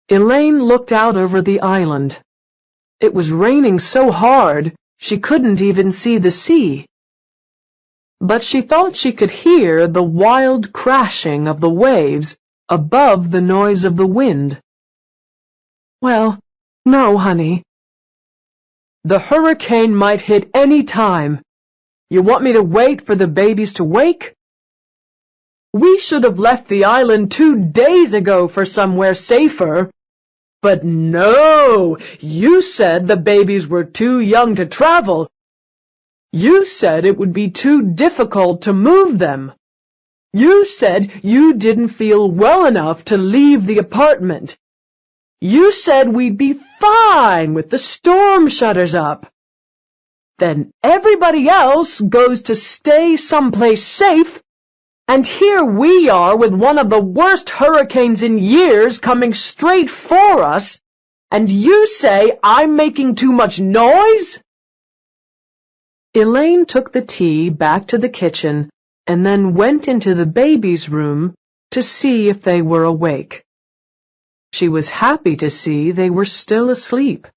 Elaine looked out over the island. It was raining so hard she couldn't even see the sea. But she thought she could hear the wild crashing of the waves above the noise of the wind. "Well, no, honey. The hurricane might hit any time. You want me to wait for the babies to wake? We should have left the island 2 days ago for somewhere safer. But no, you said the babies were too young to travel. You said it would be too difficult to move them. You said you didn't feel well enough to leave the apartment. You said we'd be fine with the storm shutters up. Then everybody else goes to stay someplace safe, and here we are with one of the worst hurricanes in years coming straight for us, and you say I'm making too much noise?" Elaine took the tea back to the kitchen and then went into the babies' room to see if they were awake. She was happy to see they were still asleep.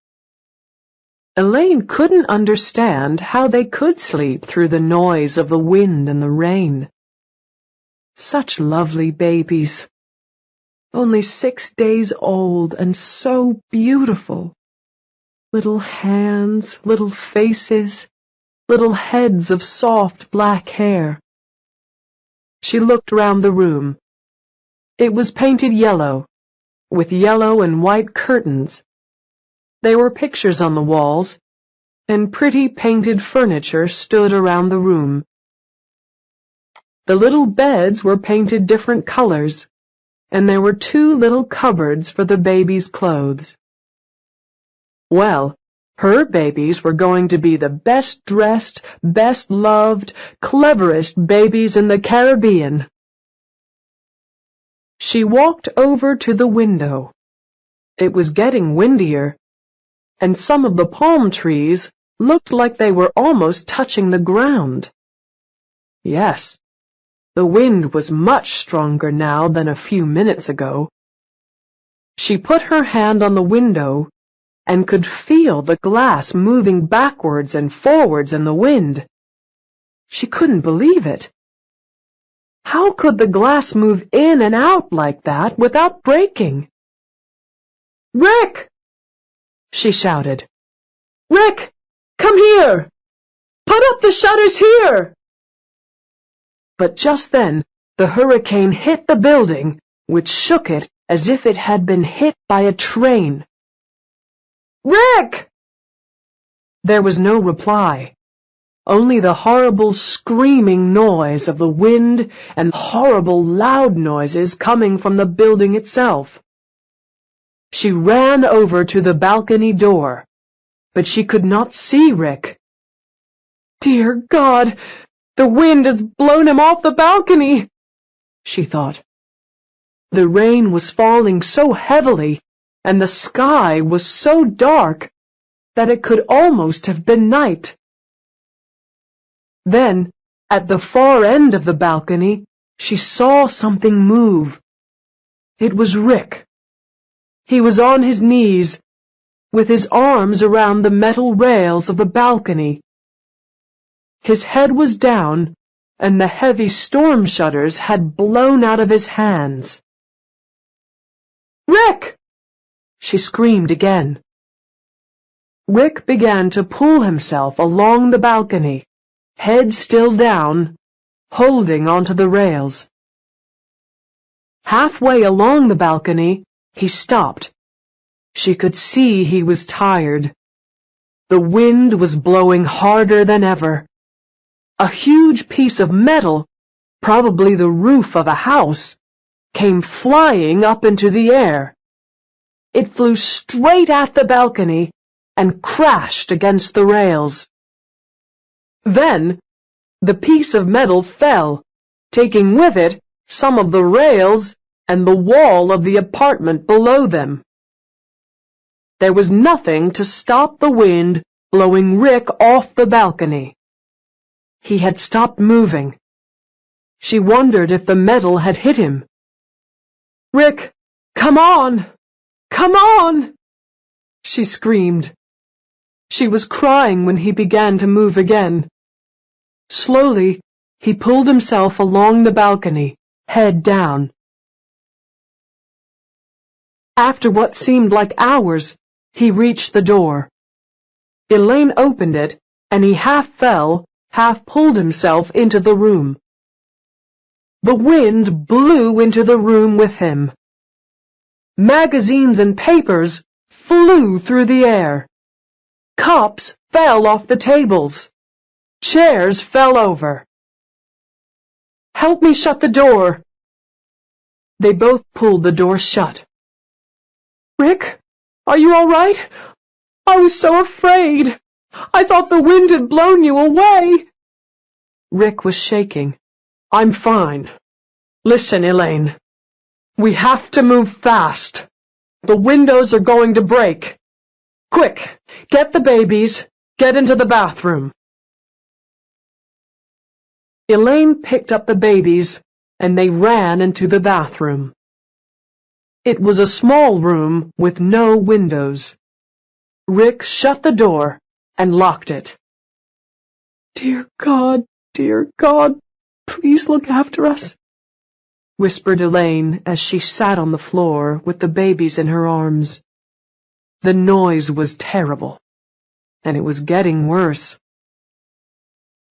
Elaine couldn't understand how they could sleep through the noise of the wind and the rain. Such lovely babies. Only 6 days old and so beautiful. Little hands, little faces, little heads of soft black hair. She looked round the room. It was painted yellow, with yellow and white curtains. There were pictures on the walls, and pretty painted furniture stood around the room. The little beds were painted different colors, and there were 2 little cupboards for the babies' clothes. Well, her babies were going to be the best dressed, best loved, cleverest babies in the Caribbean. She walked over to the window. It was getting windier, and some of the palm trees looked like they were almost touching the ground. Yes, the wind was much stronger now than a few minutes ago. She put her hand on the window and could feel the glass moving backwards and forwards in the wind. She couldn't believe it. How could the glass move in and out like that without breaking? "Rick!" she shouted. "Rick, come here! Put up the shutters here!" But just then, the hurricane hit the building, which shook it as if it had been hit by a train. "Rick!" There was no reply, only the horrible screaming noise of the wind and horrible loud noises coming from the building itself. She ran over to the balcony door, but she could not see Rick. "Dear God, the wind has blown him off the balcony," she thought. The rain was falling so heavily, and the sky was so dark that it could almost have been night. Then, at the far end of the balcony, she saw something move. It was Rick. He was on his knees, with his arms around the metal rails of the balcony. His head was down, and the heavy storm shutters had blown out of his hands. "Rick!" she screamed again. Rick began to pull himself along the balcony, head still down, holding onto the rails. Halfway along the balcony, he stopped. She could see he was tired. The wind was blowing harder than ever. A huge piece of metal, probably the roof of a house, came flying up into the air. It flew straight at the balcony and crashed against the rails. Then, the piece of metal fell, taking with it some of the rails and the wall of the apartment below them. There was nothing to stop the wind blowing Rick off the balcony. He had stopped moving. She wondered if the metal had hit him. "Rick, come on! Come on!" she screamed. She was crying when he began to move again. Slowly, he pulled himself along the balcony, head down. After what seemed like hours, he reached the door. Elaine opened it, and he half fell, half pulled himself into the room. The wind blew into the room with him. Magazines and papers flew through the air. Cups fell off the tables. Chairs fell over. "Help me shut the door." They both pulled the door shut. "Rick, are you all right? I was so afraid. I thought the wind had blown you away." Rick was shaking. "I'm fine. Listen, Elaine. We have to move fast. The windows are going to break. Quick, get the babies. Get into the bathroom." Elaine picked up the babies, and they ran into the bathroom. It was a small room with no windows. Rick shut the door and locked it. Dear God, please look after us," whispered Elaine as she sat on the floor with the babies in her arms. The noise was terrible, and it was getting worse.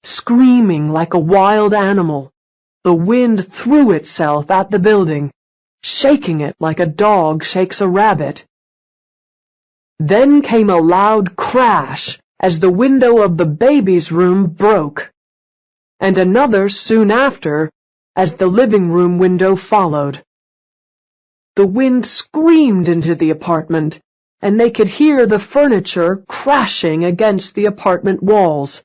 Screaming like a wild animal, the wind threw itself at the building, shaking it like a dog shakes a rabbit. Then came a loud crash as the window of the baby's room broke, and another soon after as the living room window followed. The wind screamed into the apartment, and they could hear the furniture crashing against the apartment walls.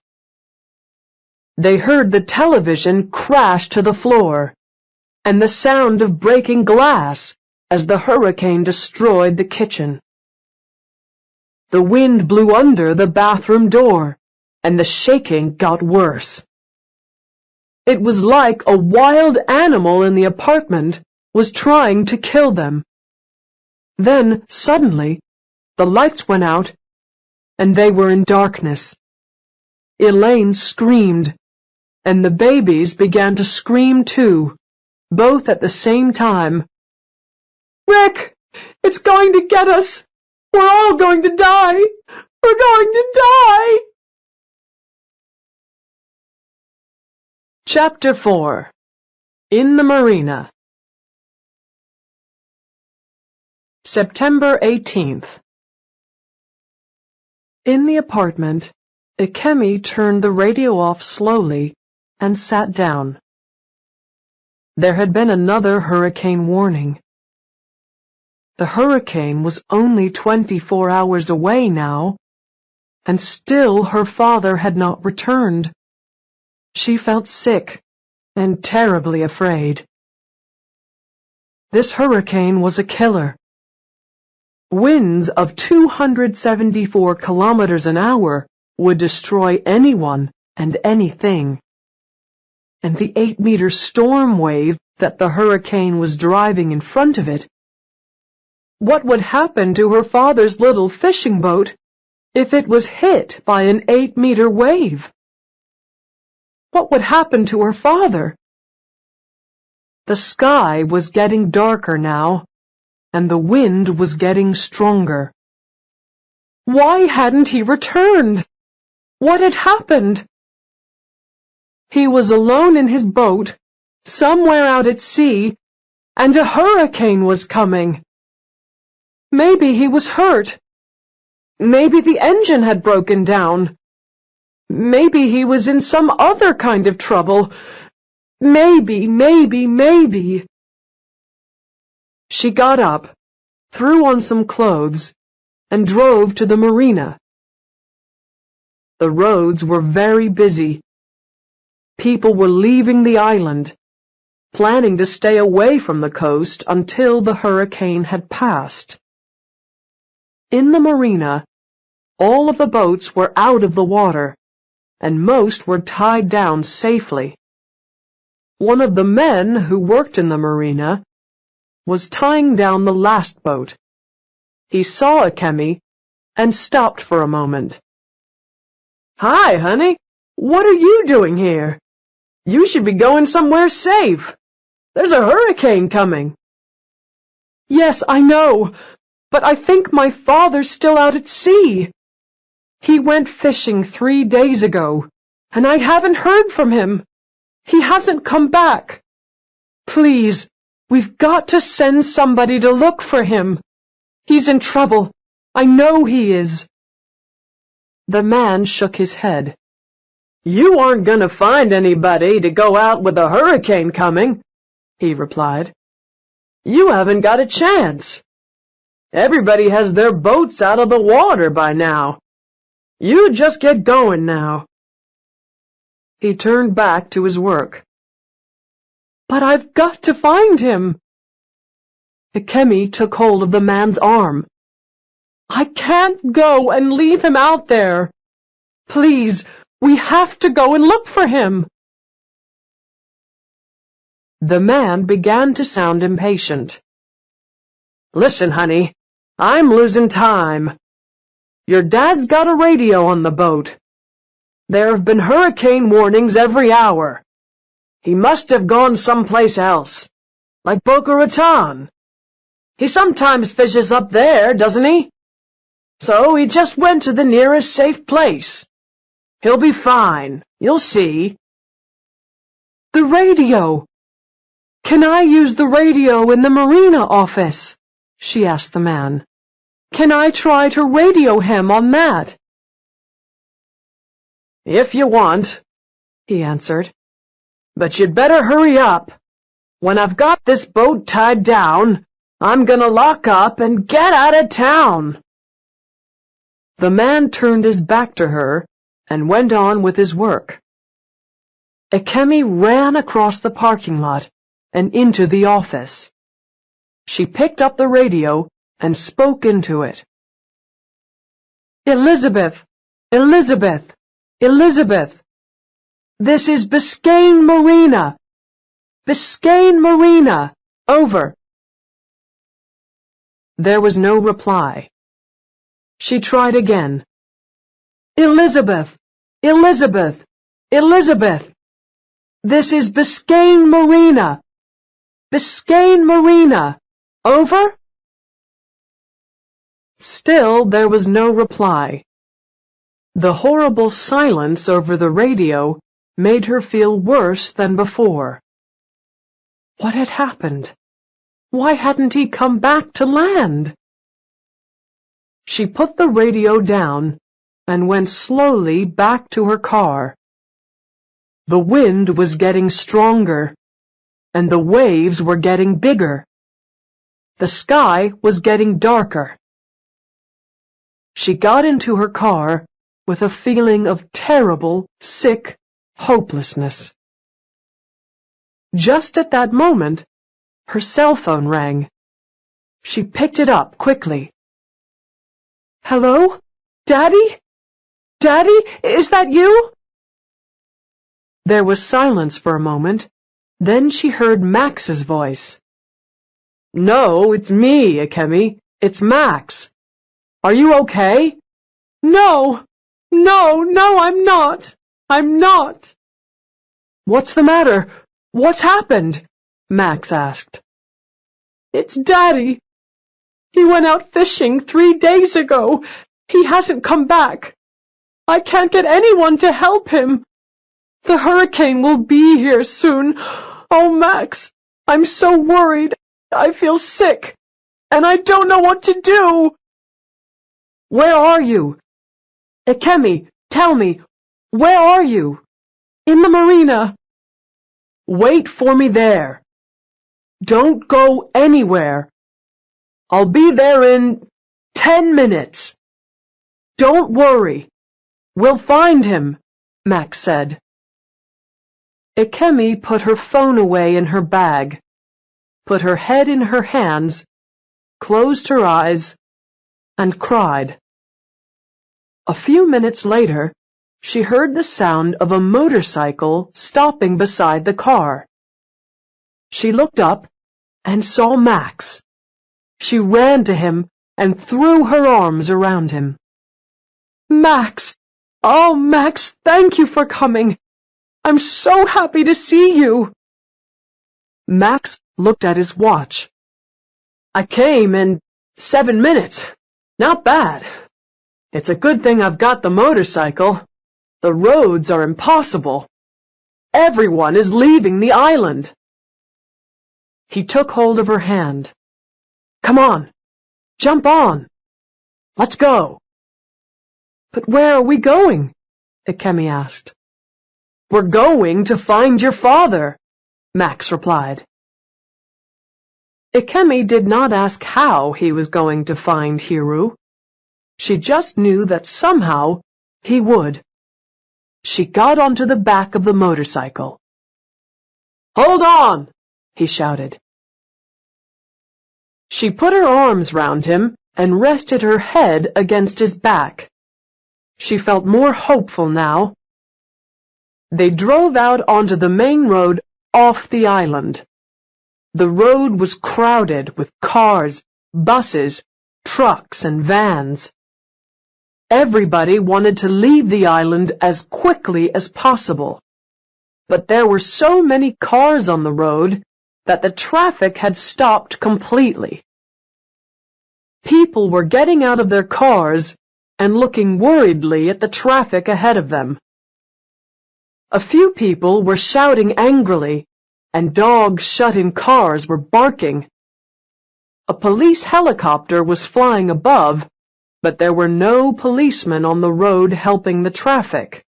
They heard the television crash to the floor, and the sound of breaking glass as the hurricane destroyed the kitchen. The wind blew under the bathroom door, and the shaking got worse. It was like a wild animal in the apartment was trying to kill them. Then, suddenly, the lights went out, and they were in darkness. Elaine screamed, and the babies began to scream too. both at the same time. "Rick, it's going to get us! We're all going to die! We're going to die!" Chapter 4. In the Marina. September 18th. In the apartment, Ikemi turned the radio off slowly and sat down. There had been another hurricane warning. The hurricane was only 24 hours away now, and still her father had not returned. She felt sick and terribly afraid. This hurricane was a killer. Winds of 274 kilometers an hour would destroy anyone and anything. And the 8-meter storm wave that the hurricane was driving in front of it. What would happen to her father's little fishing boat if it was hit by an 8-meter wave? What would happen to her father? The sky was getting darker now, and the wind was getting stronger. Why hadn't he returned? What had happened? He was alone in his boat, somewhere out at sea, and a hurricane was coming. Maybe he was hurt. Maybe the engine had broken down. Maybe he was in some other kind of trouble. Maybe. She got up, threw on some clothes, and drove to the marina. The roads were very busy. People were leaving the island, planning to stay away from the coast until the hurricane had passed. In the marina, all of the boats were out of the water, and most were tied down safely. One of the men who worked in the marina was tying down the last boat. He saw Ikemi and stopped for a moment. "Hi, honey. What are you doing here? You should be going somewhere safe. There's a hurricane coming." "Yes, I know, but I think my father's still out at sea. He went fishing 3 days ago, and I haven't heard from him. He hasn't come back. Please, we've got to send somebody to look for him. He's in trouble. I know he is." The man shook his head. "You aren't going to find anybody to go out with a hurricane coming," he replied. "You haven't got a chance. Everybody has their boats out of the water by now. You just get going now." He turned back to his work. "But I've got to find him." Ikemi took hold of the man's arm. "I can't go and leave him out there. Please, we have to go and look for him." The man began to sound impatient. "Listen, honey, I'm losing time. Your dad's got a radio on the boat. There have been hurricane warnings every hour. He must have gone someplace else, like Boca Raton. He sometimes fishes up there, doesn't he? So he just went to the nearest safe place. He'll be fine, you'll see." "The radio! Can I use the radio in the marina office?" she asked the man. "Can I try to radio him on that?" "If you want," he answered. "But you'd better hurry up. When I've got this boat tied down, I'm gonna lock up and get out of town." The man turned his back to her and went on with his work. Ikemi ran across the parking lot and into the office. She picked up the radio and spoke into it. "Elizabeth, Elizabeth, Elizabeth. This is Biscayne Marina. Biscayne Marina. Over." There was no reply. She tried again. "Elizabeth, Elizabeth, Elizabeth. This is Biscayne Marina. Biscayne Marina. Over?" Still there was no reply. The horrible silence over the radio made her feel worse than before. What had happened? Why hadn't he come back to land? She put the radio down and went slowly back to her car. The wind was getting stronger, and the waves were getting bigger. The sky was getting darker. She got into her car with a feeling of terrible, sick hopelessness. Just at that moment, her cell phone rang. She picked it up quickly. "Hello? Daddy? Daddy, is that you?" There was silence for a moment. Then she heard Max's voice. "No, it's me, Akemi. It's Max. Are you okay?" "No, I'm not. I'm not." "What's the matter? What's happened?" Max asked. "It's Daddy. He went out fishing 3 days ago. He hasn't come back. I can't get anyone to help him. The hurricane will be here soon. Oh, Max, I'm so worried. I feel sick, and I don't know what to do." "Where are you? Akemi, tell me, where are you?" "In the marina." "Wait for me there. Don't go anywhere. I'll be there in 10 minutes. Don't worry. We'll find him," Max said. Akemi put her phone away in her bag, put her head in her hands, closed her eyes, and cried. A few minutes later, she heard the sound of a motorcycle stopping beside the car. She looked up and saw Max. She ran to him and threw her arms around him. "Max! Oh, Max, thank you for coming. I'm so happy to see you." Max looked at his watch. "I came in 7 minutes. Not bad. It's a good thing I've got the motorcycle. The roads are impossible. Everyone is leaving the island." He took hold of her hand. "Come on. Jump on. Let's go." "But where are we going?" Akemi asked. "We're going to find your father," Max replied. Akemi did not ask how he was going to find Hiru. She just knew that somehow he would. She got onto the back of the motorcycle. "Hold on!" he shouted. She put her arms round him and rested her head against his back. She felt more hopeful now. They drove out onto the main road off the island. The road was crowded with cars, buses, trucks, and vans. Everybody wanted to leave the island as quickly as possible. But there were so many cars on the road that the traffic had stopped completely. People were getting out of their cars and looking worriedly at the traffic ahead of them. A few people were shouting angrily, and dogs shut in cars were barking. A police helicopter was flying above, but there were no policemen on the road helping the traffic.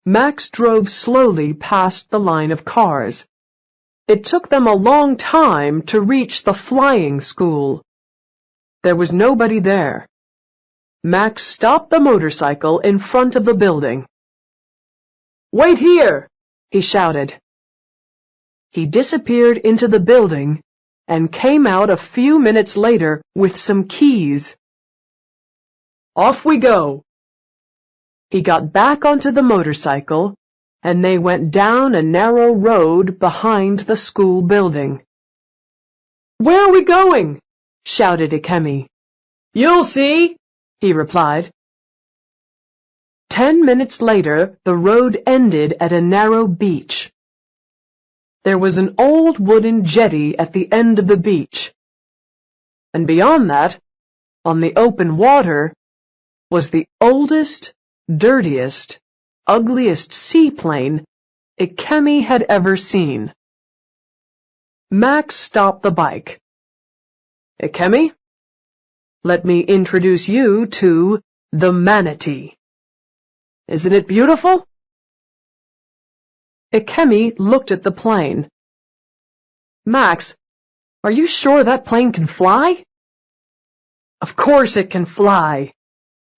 Max drove slowly past the line of cars. It took them a long time to reach the flying school. There was nobody there. Max stopped the motorcycle in front of the building. "Wait here!" he shouted. He disappeared into the building and came out a few minutes later with some keys. "Off we go!" He got back onto the motorcycle, and they went down a narrow road behind the school building. "Where are we going?" shouted Akemi. "You'll see," he replied. 10 minutes later, the road ended at a narrow beach. there was an old wooden jetty at the end of the beach. And beyond that, on the open water, was the oldest, dirtiest, ugliest seaplane Ikemi had ever seen. Max stopped the bike. Ikemi, let me introduce you to the manatee. Isn't it beautiful? Ikemi looked at the plane. Max, are you sure that plane can fly? Of course it can fly.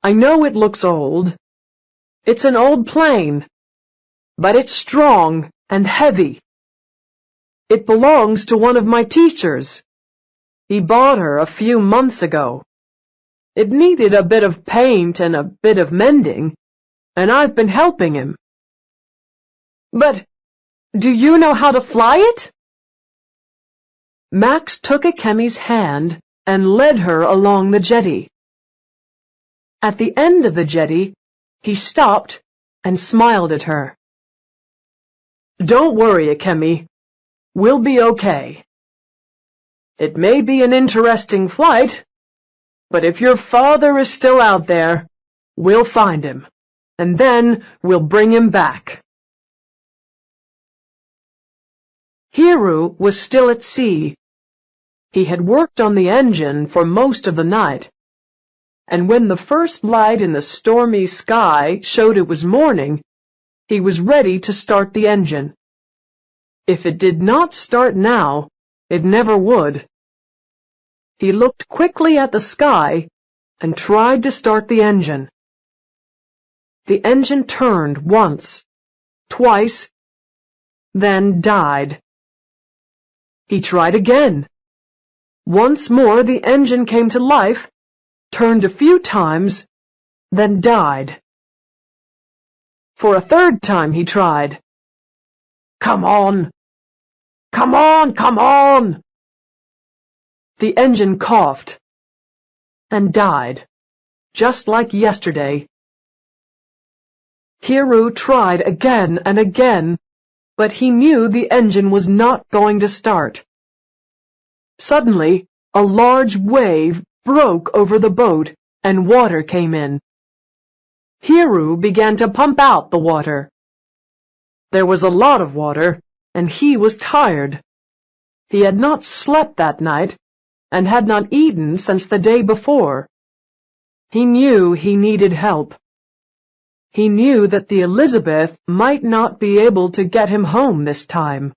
I know it looks old. It's an old plane, but it's strong and heavy. It belongs to one of my teachers. He bought her a few months ago. It needed a bit of paint and a bit of mending, and I've been helping him. But do you know how to fly it? Max took Ikemi's hand and led her along the jetty. At the end of the jetty, he stopped and smiled at her. Don't worry, Ikemi. We'll be okay. It may be an interesting flight, but if your father is still out there, we'll find him, and then we'll bring him back. Hiru was still at sea. He had worked on the engine for most of the night, and when the first light in the stormy sky showed it was morning, he was ready to start the engine. If it did not start now, it never would. He looked quickly at the sky and tried to start the engine. The engine turned once, twice, then died. He tried again. Once more the engine came to life, turned a few times, then died. For a third time he tried. Come on! Come on! Come on! The engine coughed and died, just like yesterday. Hiru tried again and again, but he knew the engine was not going to start. Suddenly, a large wave broke over the boat and water came in. Hiru began to pump out the water. There was a lot of water, and he was tired. He had not slept that night, and had not eaten since the day before. He knew he needed help. He knew that the Elizabeth might not be able to get him home this time.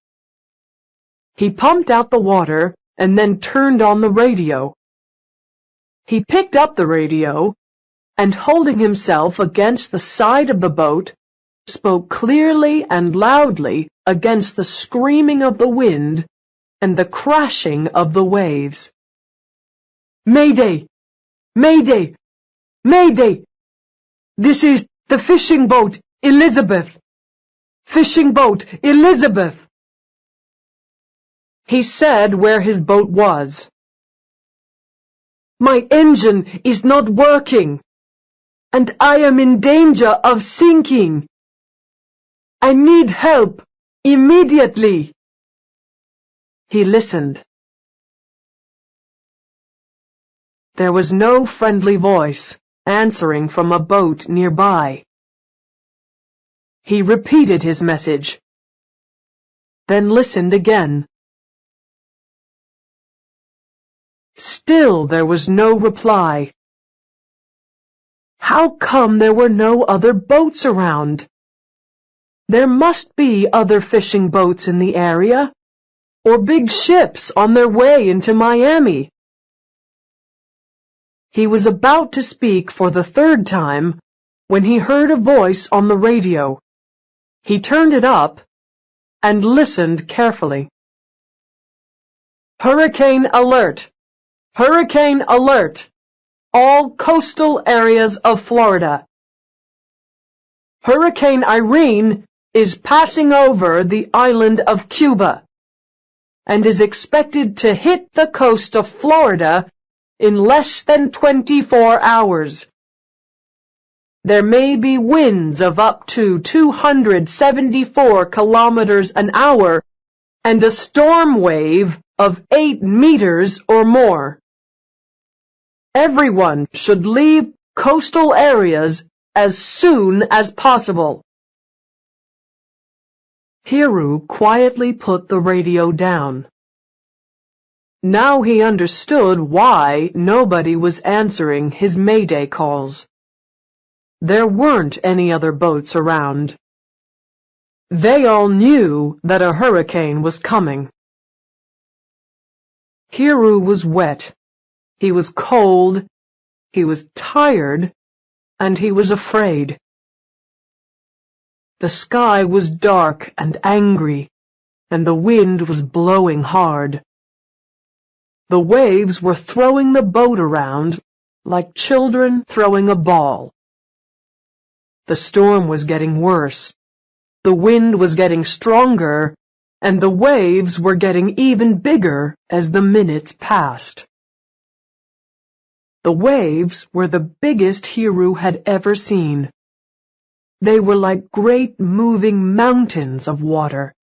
He pumped out the water and then turned on the radio. He picked up the radio, and holding himself against the side of the boat, spoke clearly and loudly against the screaming of the wind and the crashing of the waves. Mayday! Mayday! Mayday! This is the fishing boat, Elizabeth! Fishing boat, Elizabeth! He said where his boat was. My engine is not working, and I am in danger of sinking. I need help immediately. He listened. There was no friendly voice answering from a boat nearby. He repeated his message, then listened again. Still there was no reply. How come there were no other boats around? There must be other fishing boats in the area, or big ships on their way into Miami. He was about to speak for the third time when he heard a voice on the radio. He turned it up and listened carefully. Hurricane alert! Hurricane alert! All coastal areas of Florida. Hurricane Irene is passing over the island of Cuba and is expected to hit the coast of Florida in less than 24 hours. There may be winds of up to 274 kilometers an hour and a storm wave of 8 meters or more. Everyone should leave coastal areas as soon as possible. Hiru quietly put the radio down. Now he understood why nobody was answering his mayday calls. There weren't any other boats around. They all knew that a hurricane was coming. Hiru was wet. He was cold. He was tired. And he was afraid. The sky was dark and angry, and the wind was blowing hard. The waves were throwing the boat around like children throwing a ball. The storm was getting worse. The wind was getting stronger, and the waves were getting even bigger as the minutes passed. The waves were the biggest Hiru had ever seen. They were like great moving mountains of water.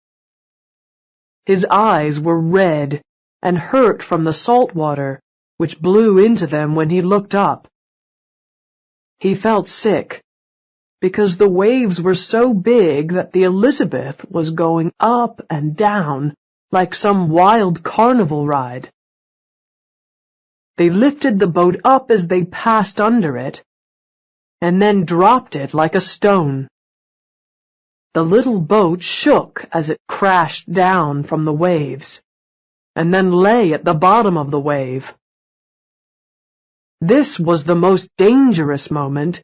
His eyes were red and hurt from the salt water, which blew into them when he looked up. He felt sick, because the waves were so big that the Elizabeth was going up and down like some wild carnival ride. They lifted the boat up as they passed under it, and then dropped it like a stone. The little boat shook as it crashed down from the waves, and then lay at the bottom of the wave. This was the most dangerous moment,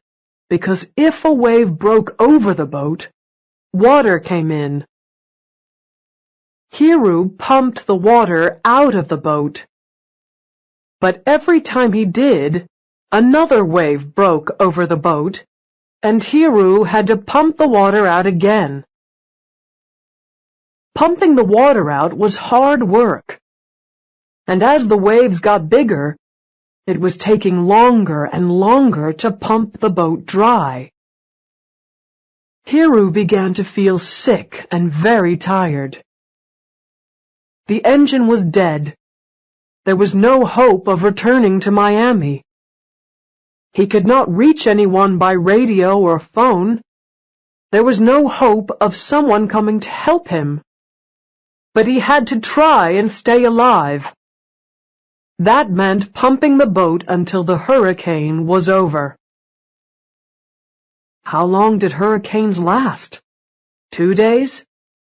because if a wave broke over the boat, water came in. Hiru pumped the water out of the boat, but every time he did, another wave broke over the boat, and Hiru had to pump the water out again. Pumping the water out was hard work, and as the waves got bigger, it was taking longer and longer to pump the boat dry. Hiru began to feel sick and very tired. The engine was dead. There was no hope of returning to Miami. He could not reach anyone by radio or phone. There was no hope of someone coming to help him. But he had to try and stay alive. That meant pumping the boat until the hurricane was over. How long did hurricanes last? 2 days?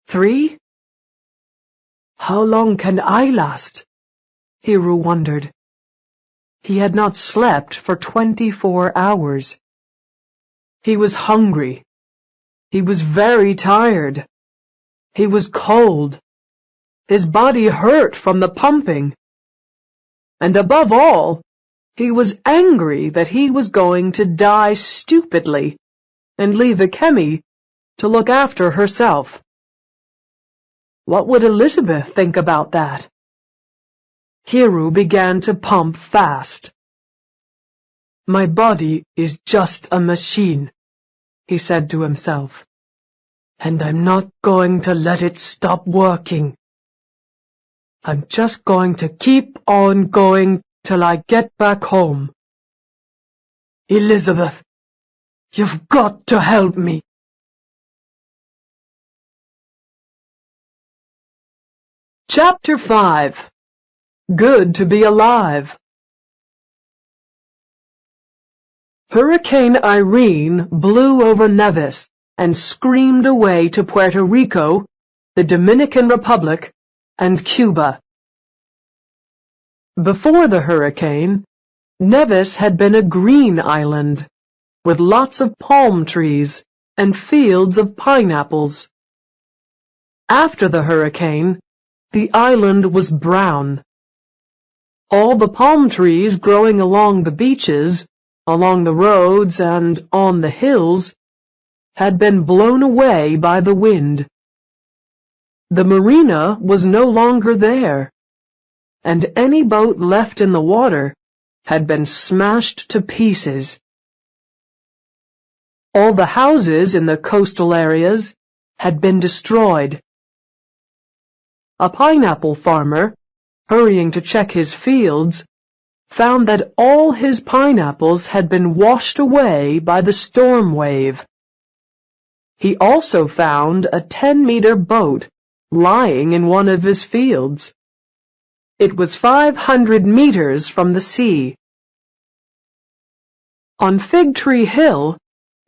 3? How long can I last? Hiru wondered. He had not slept for 24 hours. He was hungry. He was very tired. He was cold. His body hurt from the pumping. And above all, he was angry that he was going to die stupidly and leave Akemi to look after herself. What would Elizabeth think about that? Hiru began to pump fast. My body is just a machine, he said to himself, and I'm not going to let it stop working. I'm just going to keep on going till I get back home. Elizabeth, you've got to help me. Chapter 5. Good to be alive. Hurricane Irene blew over Nevis and screamed away to Puerto Rico, the Dominican Republic, and Cuba. Before the hurricane, Nevis had been a green island, with lots of palm trees and fields of pineapples. After the hurricane, the island was brown. All the palm trees growing along the beaches, along the roads, and on the hills had been blown away by the wind. The marina was no longer there, and any boat left in the water had been smashed to pieces. All the houses in the coastal areas had been destroyed. a pineapple farmer, hurrying to check his fields, found that all his pineapples had been washed away by the storm wave. He also found a 10-meter boat lying in one of his fields. It was 500 meters from the sea. On Fig Tree Hill,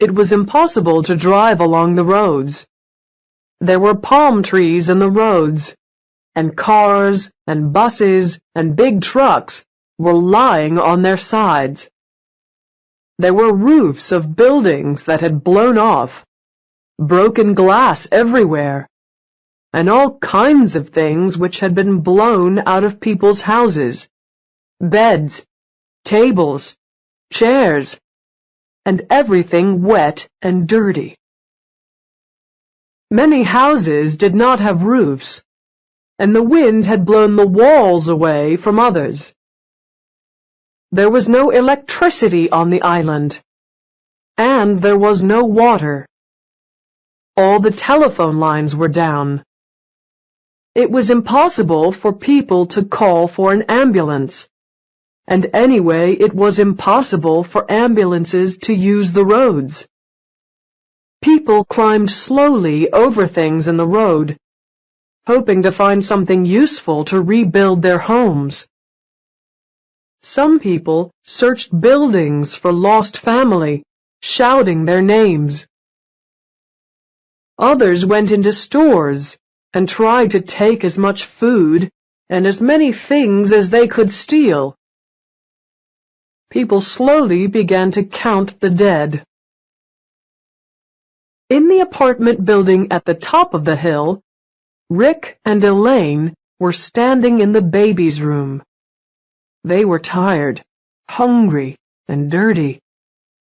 it was impossible to drive along the roads. There were palm trees in the roads, and cars and buses and big trucks were lying on their sides. There were roofs of buildings that had blown off, broken glass everywhere, and all kinds of things which had been blown out of people's houses, beds, tables, chairs, and everything wet and dirty. Many houses did not have roofs, and the wind had blown the walls away from others. There was no electricity on the island, and there was no water. All the telephone lines were down. It was impossible for people to call for an ambulance, and anyway it was impossible for ambulances to use the roads. People climbed slowly over things in the road, hoping to find something useful to rebuild their homes. Some people searched buildings for lost family, shouting their names. Others went into stores and tried to take as much food and as many things as they could steal. People slowly began to count the dead. In the apartment building at the top of the hill, Rick and Elaine were standing in the baby's room. They were tired, hungry, and dirty,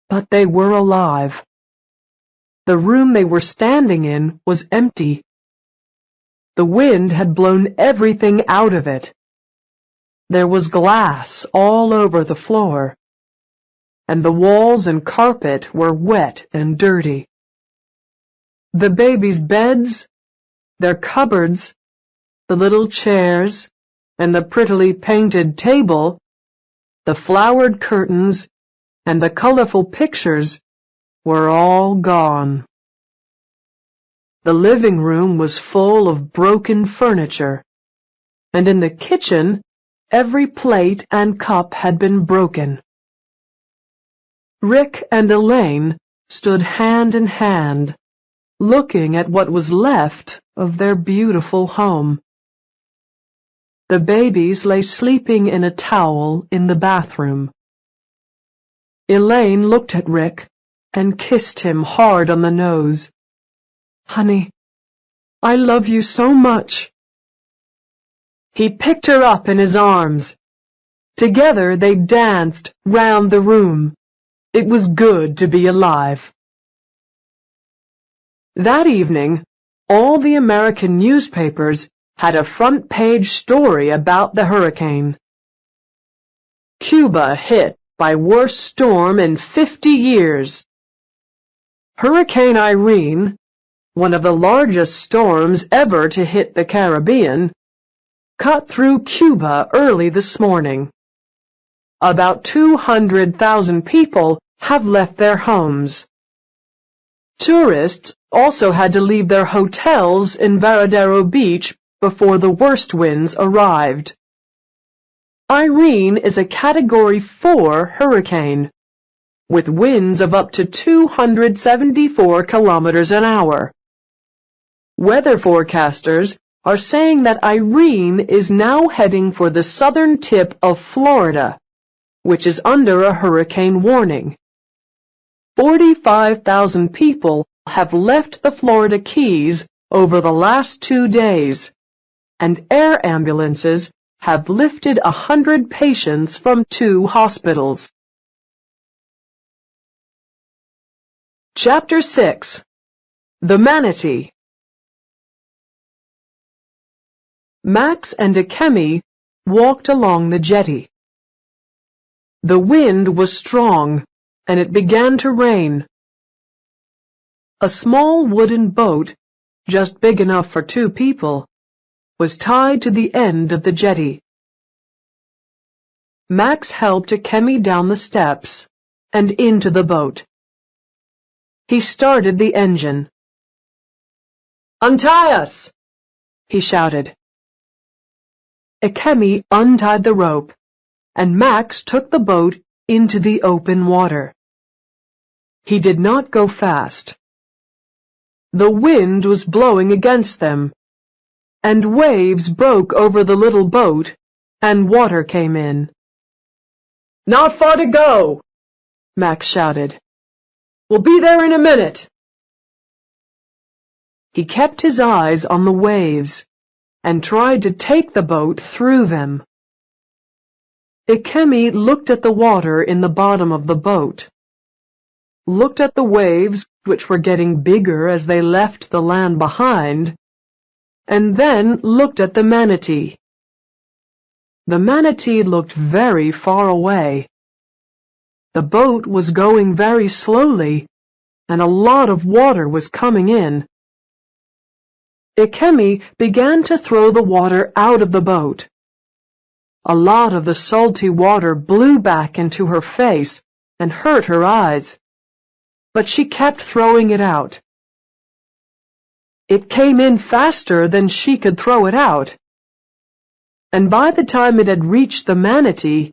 but they were alive. The room they were standing in was empty. The wind had blown everything out of it. There was glass all over the floor, and the walls and carpet were wet and dirty. The baby's beds, their cupboards, the little chairs, and the prettily painted table, the flowered curtains, and the colorful pictures were all gone. The living room was full of broken furniture, and in the kitchen, every plate and cup had been broken. Rick and Elaine stood hand in hand, looking at what was left of their beautiful home. The babies lay sleeping in a towel in the bathroom. Elaine looked at Rick and kissed him hard on the nose. "Honey, I love you so much." He picked her up in his arms. Together they danced round the room. It was good to be alive. That evening, all the American newspapers had a front-page story about the hurricane. Cuba hit by worst storm in 50 years. Hurricane Irene, one of the largest storms ever to hit the Caribbean, cut through Cuba early this morning. About 200,000 people have left their homes. Tourists also had to leave their hotels in Varadero Beach before the worst winds arrived. Irene is a Category 4 hurricane, with winds of up to 274 kilometers an hour. Weather forecasters are saying that Irene is now heading for the southern tip of Florida, which is under a hurricane warning. 45,000 people have left the Florida Keys over the last 2 days, and air ambulances have lifted 100 patients from 2 hospitals. Chapter 6. The Manatee. Max and Akemi walked along the jetty. The wind was strong, and it began to rain. A small wooden boat, just big enough for 2 people, was tied to the end of the jetty. Max helped Akemi down the steps and into the boat. He started the engine. "Untie us!" he shouted. Akemi untied the rope, and Max took the boat into the open water. He did not go fast. The wind was blowing against them, and waves broke over the little boat, and water came in. "Not far to go!" Max shouted. "We'll be there in a minute." He kept his eyes on the waves and tried to take the boat through them. Akemi looked at the water in the bottom of the boat, looked at the waves which were getting bigger as they left the land behind, and then looked at the manatee. The manatee looked very far away. The boat was going very slowly, and a lot of water was coming in. Akemi began to throw the water out of the boat. A lot of the salty water blew back into her face and hurt her eyes, but she kept throwing it out. It came in faster than she could throw it out, and by the time it had reached the manatee,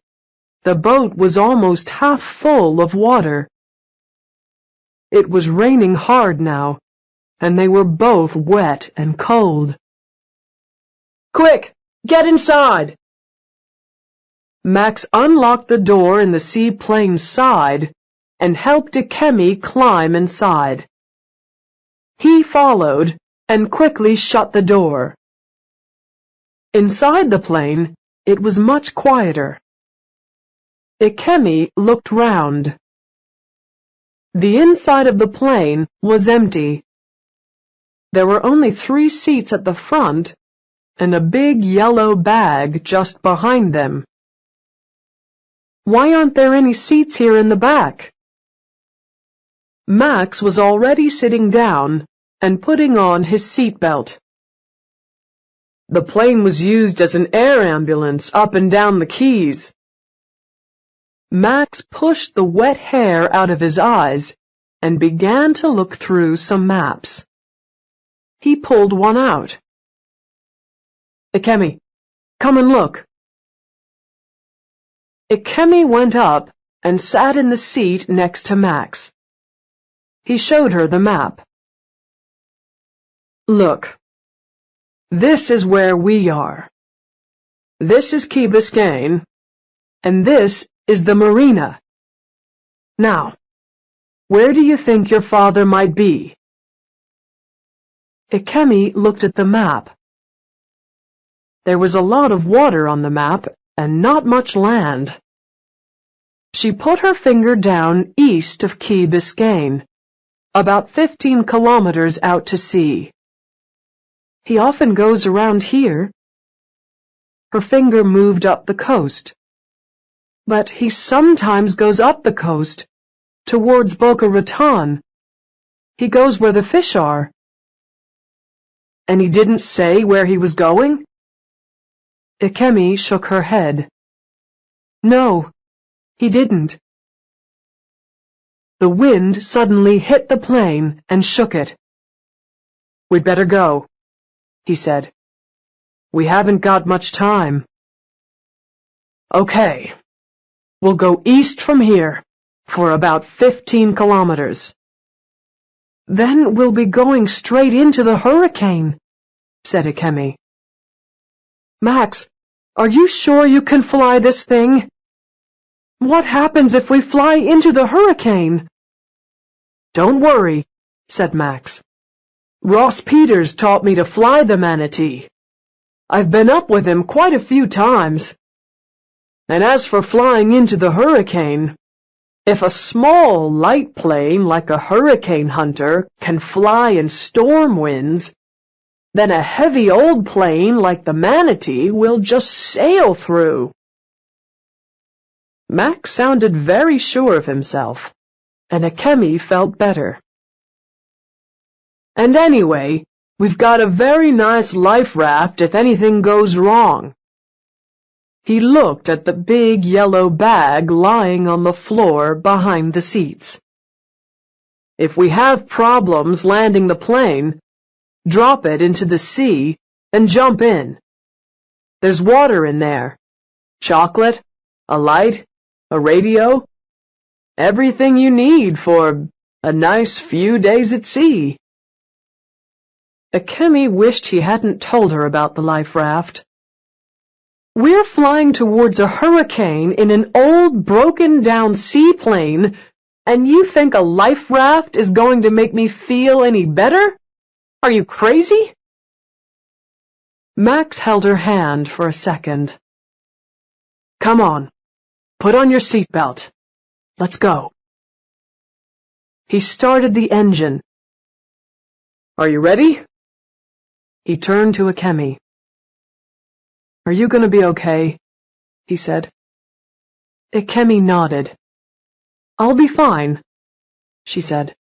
the boat was almost half full of water. It was raining hard now, and they were both wet and cold. "Quick, get inside!" Max unlocked the door in the seaplane's side and helped Akemi climb inside. He followed and quickly shut the door. Inside the plane, it was much quieter. Akemi looked round. The inside of the plane was empty. There were only 3 seats at the front and a big yellow bag just behind them. "Why aren't there any seats here in the back?" Max was already sitting down and putting on his seatbelt. "The plane was used as an air ambulance up and down the Keys." Max pushed the wet hair out of his eyes and began to look through some maps. He pulled one out. "Akemi, come and look." Akemi went up and sat in the seat next to Max. He showed her the map. "Look, this is where we are. This is Key Biscayne, and this is the marina. Now, where do you think your father might be?" Akemi looked at the map. There was a lot of water on the map and not much land. She put her finger down east of Key Biscayne, about 15 kilometers out to sea. "He often goes around here." Her finger moved up the coast. "But he sometimes goes up the coast, towards Boca Raton. He goes where the fish are." "And he didn't say where he was going?" Akemi shook her head. "No, he didn't." The wind suddenly hit the plane and shook it. "We'd better go," he said. "We haven't got much time." "Okay, we'll go east from here for about 15 kilometers. "Then we'll be going straight into the hurricane," said Akemi. "Max, are you sure you can fly this thing? What happens if we fly into the hurricane?" "Don't worry," said Max. "Ross Peters taught me to fly the manatee. I've been up with him quite a few times. And as for flying into the hurricane, if a small, light plane like a hurricane hunter can fly in storm winds, then a heavy old plane like the manatee will just sail through." Max sounded very sure of himself, and Akemi felt better. And anyway, We've got a very nice life raft if anything goes wrong." He looked at the big yellow bag lying on the floor behind the seats. "If we have problems landing the plane, drop it into the sea and jump in. There's water in there, chocolate, a light, a radio, everything you need for a nice few days at sea." Akemi wished he hadn't told her about the life raft. "We're flying towards a hurricane in an old broken-down seaplane, and you think a life raft is going to make me feel any better? Are you crazy?" Max held her hand for a second. "Come on, put on your seatbelt. Let's go." He started the engine. "Are you ready?" He turned to Akemi. "Are you going to be okay?" he said. Akemi nodded. "I'll be fine," she said.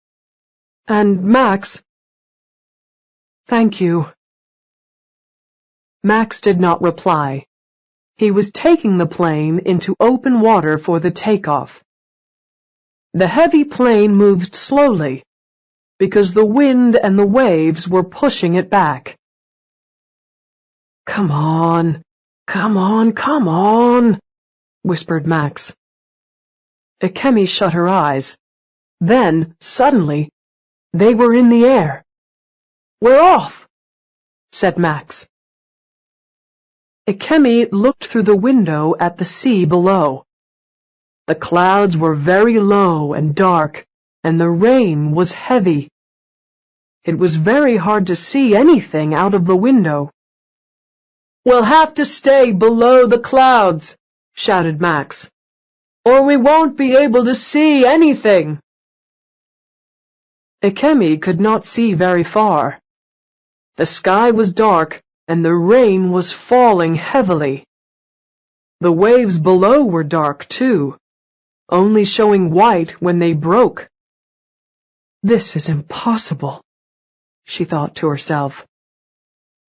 "And Max, thank you." Max did not reply. He was taking the plane into open water for the takeoff. The heavy plane moved slowly because the wind and the waves were pushing it back. "Come on, come on, come on," whispered Max. Akemi shut her eyes. Then, suddenly, they were in the air. "We're off," said Max. Akemi looked through the window at the sea below. The clouds were very low and dark, and the rain was heavy. It was very hard to see anything out of the window. "We'll have to stay below the clouds," shouted Max, "or we won't be able to see anything." Akemi could not see very far. The sky was dark, and the rain was falling heavily. The waves below were dark, too, only showing white when they broke. "This is impossible," she thought to herself.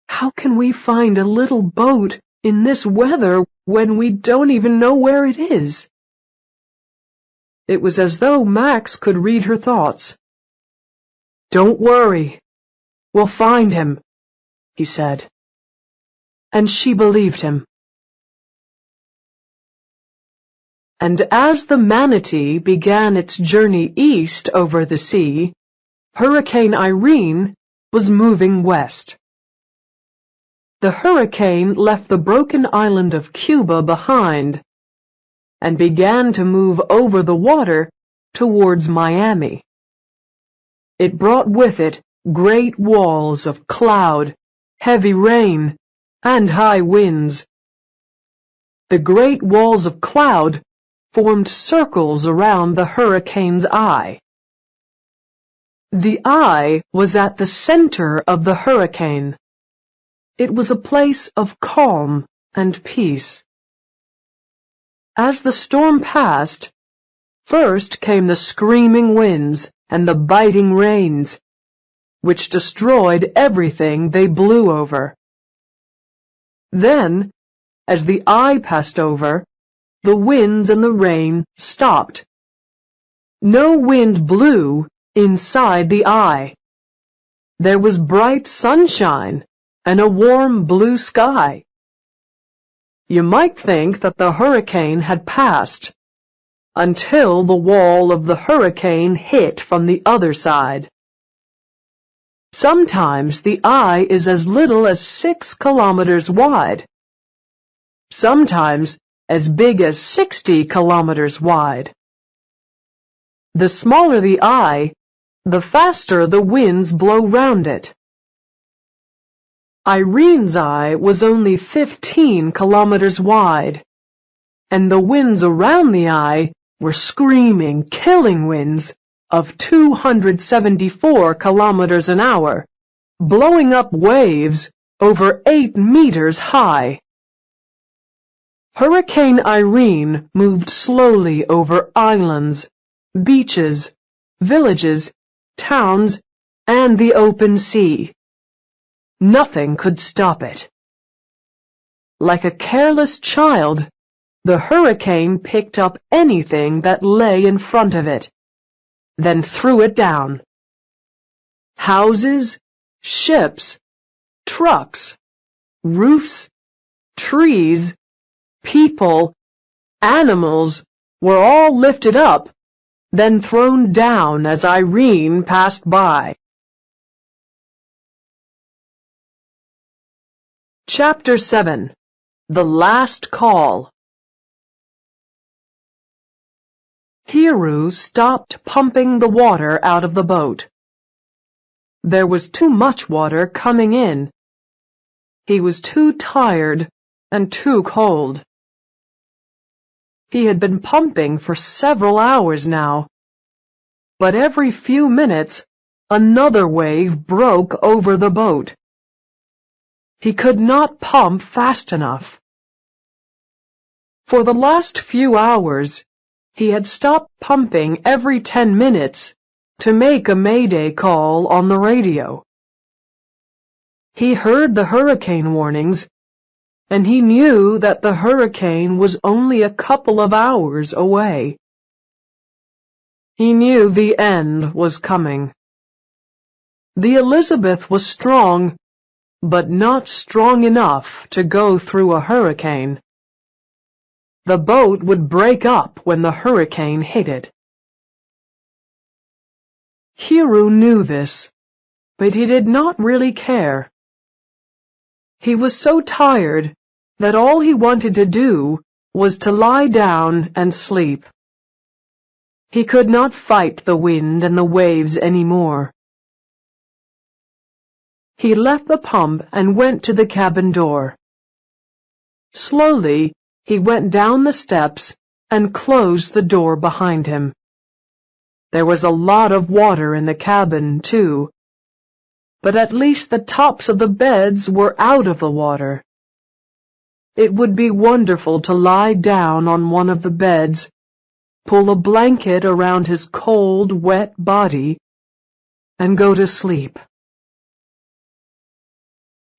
"How can we find a little boat in this weather when we don't even know where it is?" It was as though Max could read her thoughts. "Don't worry, we'll find him," he said. And she believed him. And as the manatee began its journey east over the sea, Hurricane Irene was moving west. The hurricane left the broken island of Cuba behind and began to move over the water towards Miami. It brought with it great walls of cloud, heavy rain, and high winds. The great walls of cloud formed circles around the hurricane's eye. The eye was at the center of the hurricane. It was a place of calm and peace. As the storm passed, first came the screaming winds and the biting rains, which destroyed everything they blew over. Then, as the eye passed over, the winds and the rain stopped. No wind blew inside the eye. There was bright sunshine and a warm blue sky. You might think that the hurricane had passed, until the wall of the hurricane hit from the other side. Sometimes the eye is as little as 6 kilometers wide. Sometimes as big as 60 kilometers wide. The smaller the eye, the faster the winds blow round it. Irene's eye was only 15 kilometers wide, and the winds around the eye were screaming, killing winds of 274 kilometers an hour, blowing up waves over 8 meters high. Hurricane Irene moved slowly over islands, beaches, villages, towns, and the open sea. Nothing could stop it. Like a careless child, the hurricane picked up anything that lay in front of it, then threw it down. Houses, ships, trucks, roofs, trees, people, animals were all lifted up, then thrown down as Irene passed by. Chapter 7. The Last Call. Hiru stopped pumping the water out of the boat. There was too much water coming in. He was too tired and too cold. He had been pumping for several hours now, but every few minutes another wave broke over the boat. He could not pump fast enough. For the last few hours, he had stopped pumping every 10 minutes to make a mayday call on the radio. He heard the hurricane warnings, and he knew that the hurricane was only a couple of hours away. He knew the end was coming. The Elizabeth was strong, but not strong enough to go through a hurricane. The boat would break up when the hurricane hit it. Hiru knew this, but he did not really care. He was so tired that all he wanted to do was to lie down and sleep. He could not fight the wind and the waves any more. He left the pump and went to the cabin door. Slowly, he went down the steps and closed the door behind him. There was a lot of water in the cabin, too, but at least the tops of the beds were out of the water. It would be wonderful to lie down on one of the beds, pull a blanket around his cold, wet body, and go to sleep.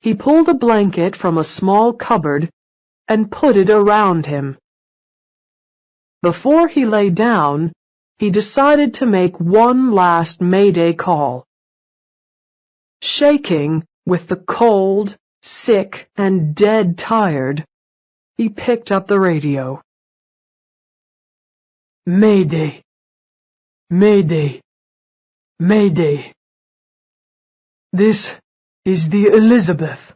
He pulled a blanket from a small cupboard and put it around him. Before he lay down, he decided to make one last mayday call. Shaking with the cold, sick, and dead tired, he picked up the radio. Mayday! Mayday! Mayday! This is the Elizabeth.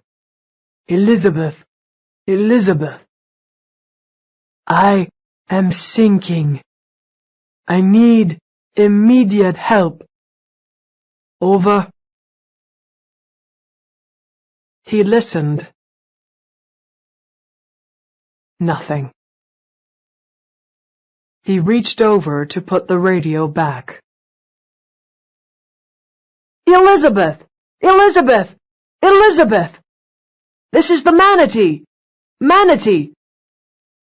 Elizabeth. Elizabeth. I am sinking. I need immediate help. Over. He listened. Nothing. He reached over to put the radio back. Elizabeth! Elizabeth! Elizabeth! This is the manatee! Manatee!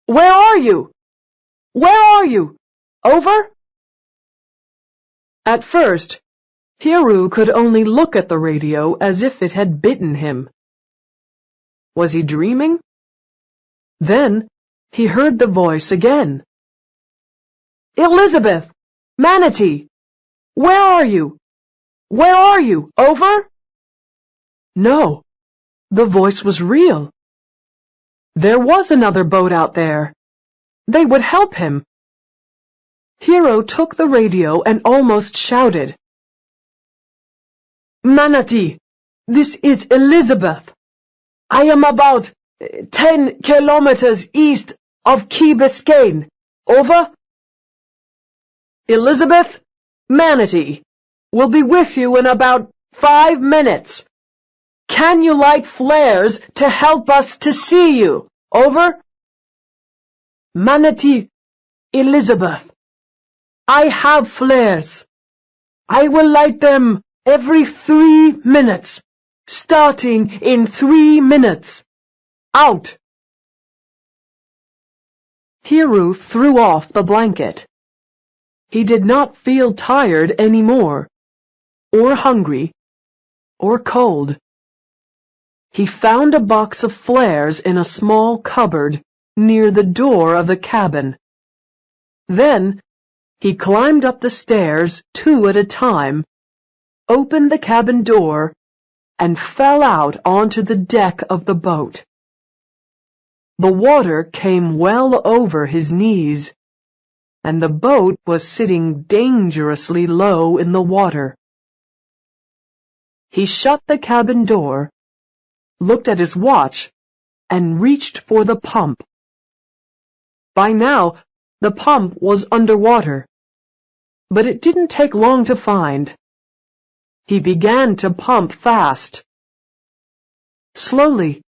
Where are you? Where are you? Over? At first, Hiru could only look at the radio as if it had bitten him. Was he dreaming? Then he heard the voice again. Elizabeth! Manatee! Where are you? Where are you? Over? No, the voice was real. There was another boat out there. They would help him. Hiru took the radio and almost shouted. Manatee, this is Elizabeth. I am about 10 kilometers east of Key Biscayne. Over? Elizabeth, Manatee, will be with you in about 5 minutes. Can you light flares to help us to see you? Over? Manatee, Elizabeth, I have flares. I will light them every 3 minutes, starting in 3 minutes. Out! Hiru threw off the blanket. He did not feel tired any more, or hungry, or cold. he found a box of flares in a small cupboard near the door of the cabin. Then, he climbed up the stairs 2 at a time, opened the cabin door, and fell out onto the deck of the boat. The water came well over his knees, and the boat was sitting dangerously low in the water. He shut the cabin door, looked at his watch, and reached for the pump. By now, the pump was underwater, but it didn't take long to find. He began to pump fast. Slowly,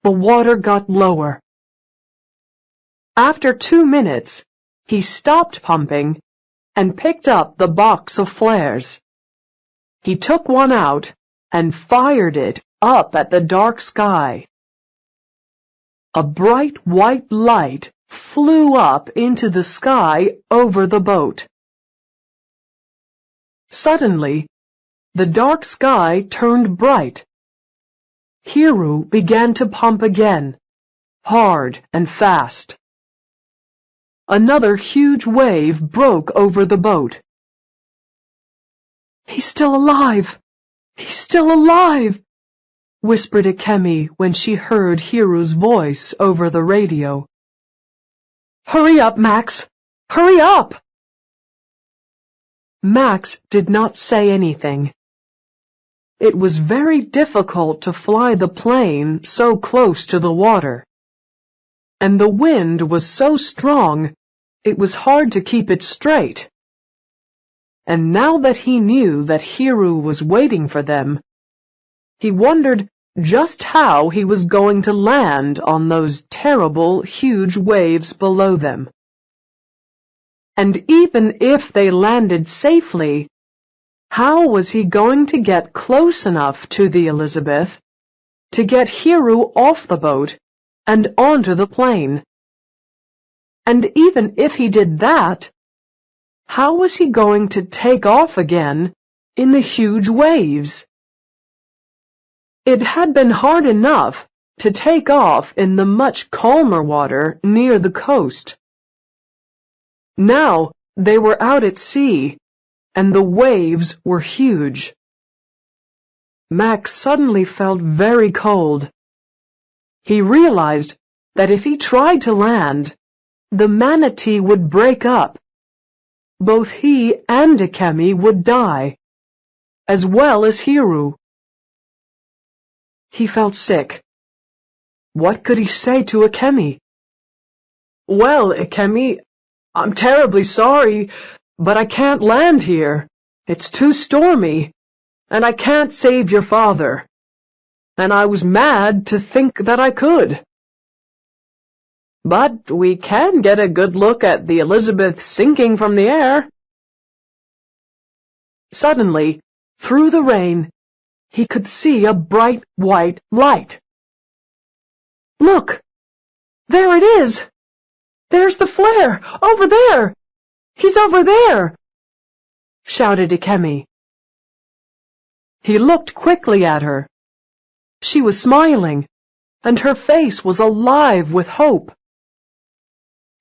the water got lower. After 2 minutes, he stopped pumping and picked up the box of flares. He took one out and fired it up at the dark sky. A bright white light flew up into the sky over the boat. Suddenly, the dark sky turned bright. Hiru began to pump again, hard and fast. Another huge wave broke over the boat. "He's still alive! He's still alive!" whispered Akemi when she heard Hiru's voice over the radio. "Hurry up, Max! Hurry up!" Max did not say anything. It was very difficult to fly the plane so close to the water, and the wind was so strong it was hard to keep it straight. And now that he knew that Hiru was waiting for them, he wondered just how he was going to land on those terrible, huge waves below them. And even if they landed safely, how was he going to get close enough to the Elizabeth to get Hiru off the boat and onto the plane? And even if he did that, how was he going to take off again in the huge waves? It had been hard enough to take off in the much calmer water near the coast. Now they were out at sea, and the waves were huge. Max suddenly felt very cold. He realized that if he tried to land, the manatee would break up. Both he and Akemi would die, as well as Hiru. He felt sick. What could he say to Akemi? "Well, Akemi, I'm terribly sorry, but I can't land here. It's too stormy, and I can't save your father. And I was mad to think that I could. But we can get a good look at the Elizabeth sinking from the air." Suddenly, through the rain, he could see a bright white light. "Look! There it is! There's the flare! Over there! He's over there!" shouted Akemi. He looked quickly at her. She was smiling, and her face was alive with hope.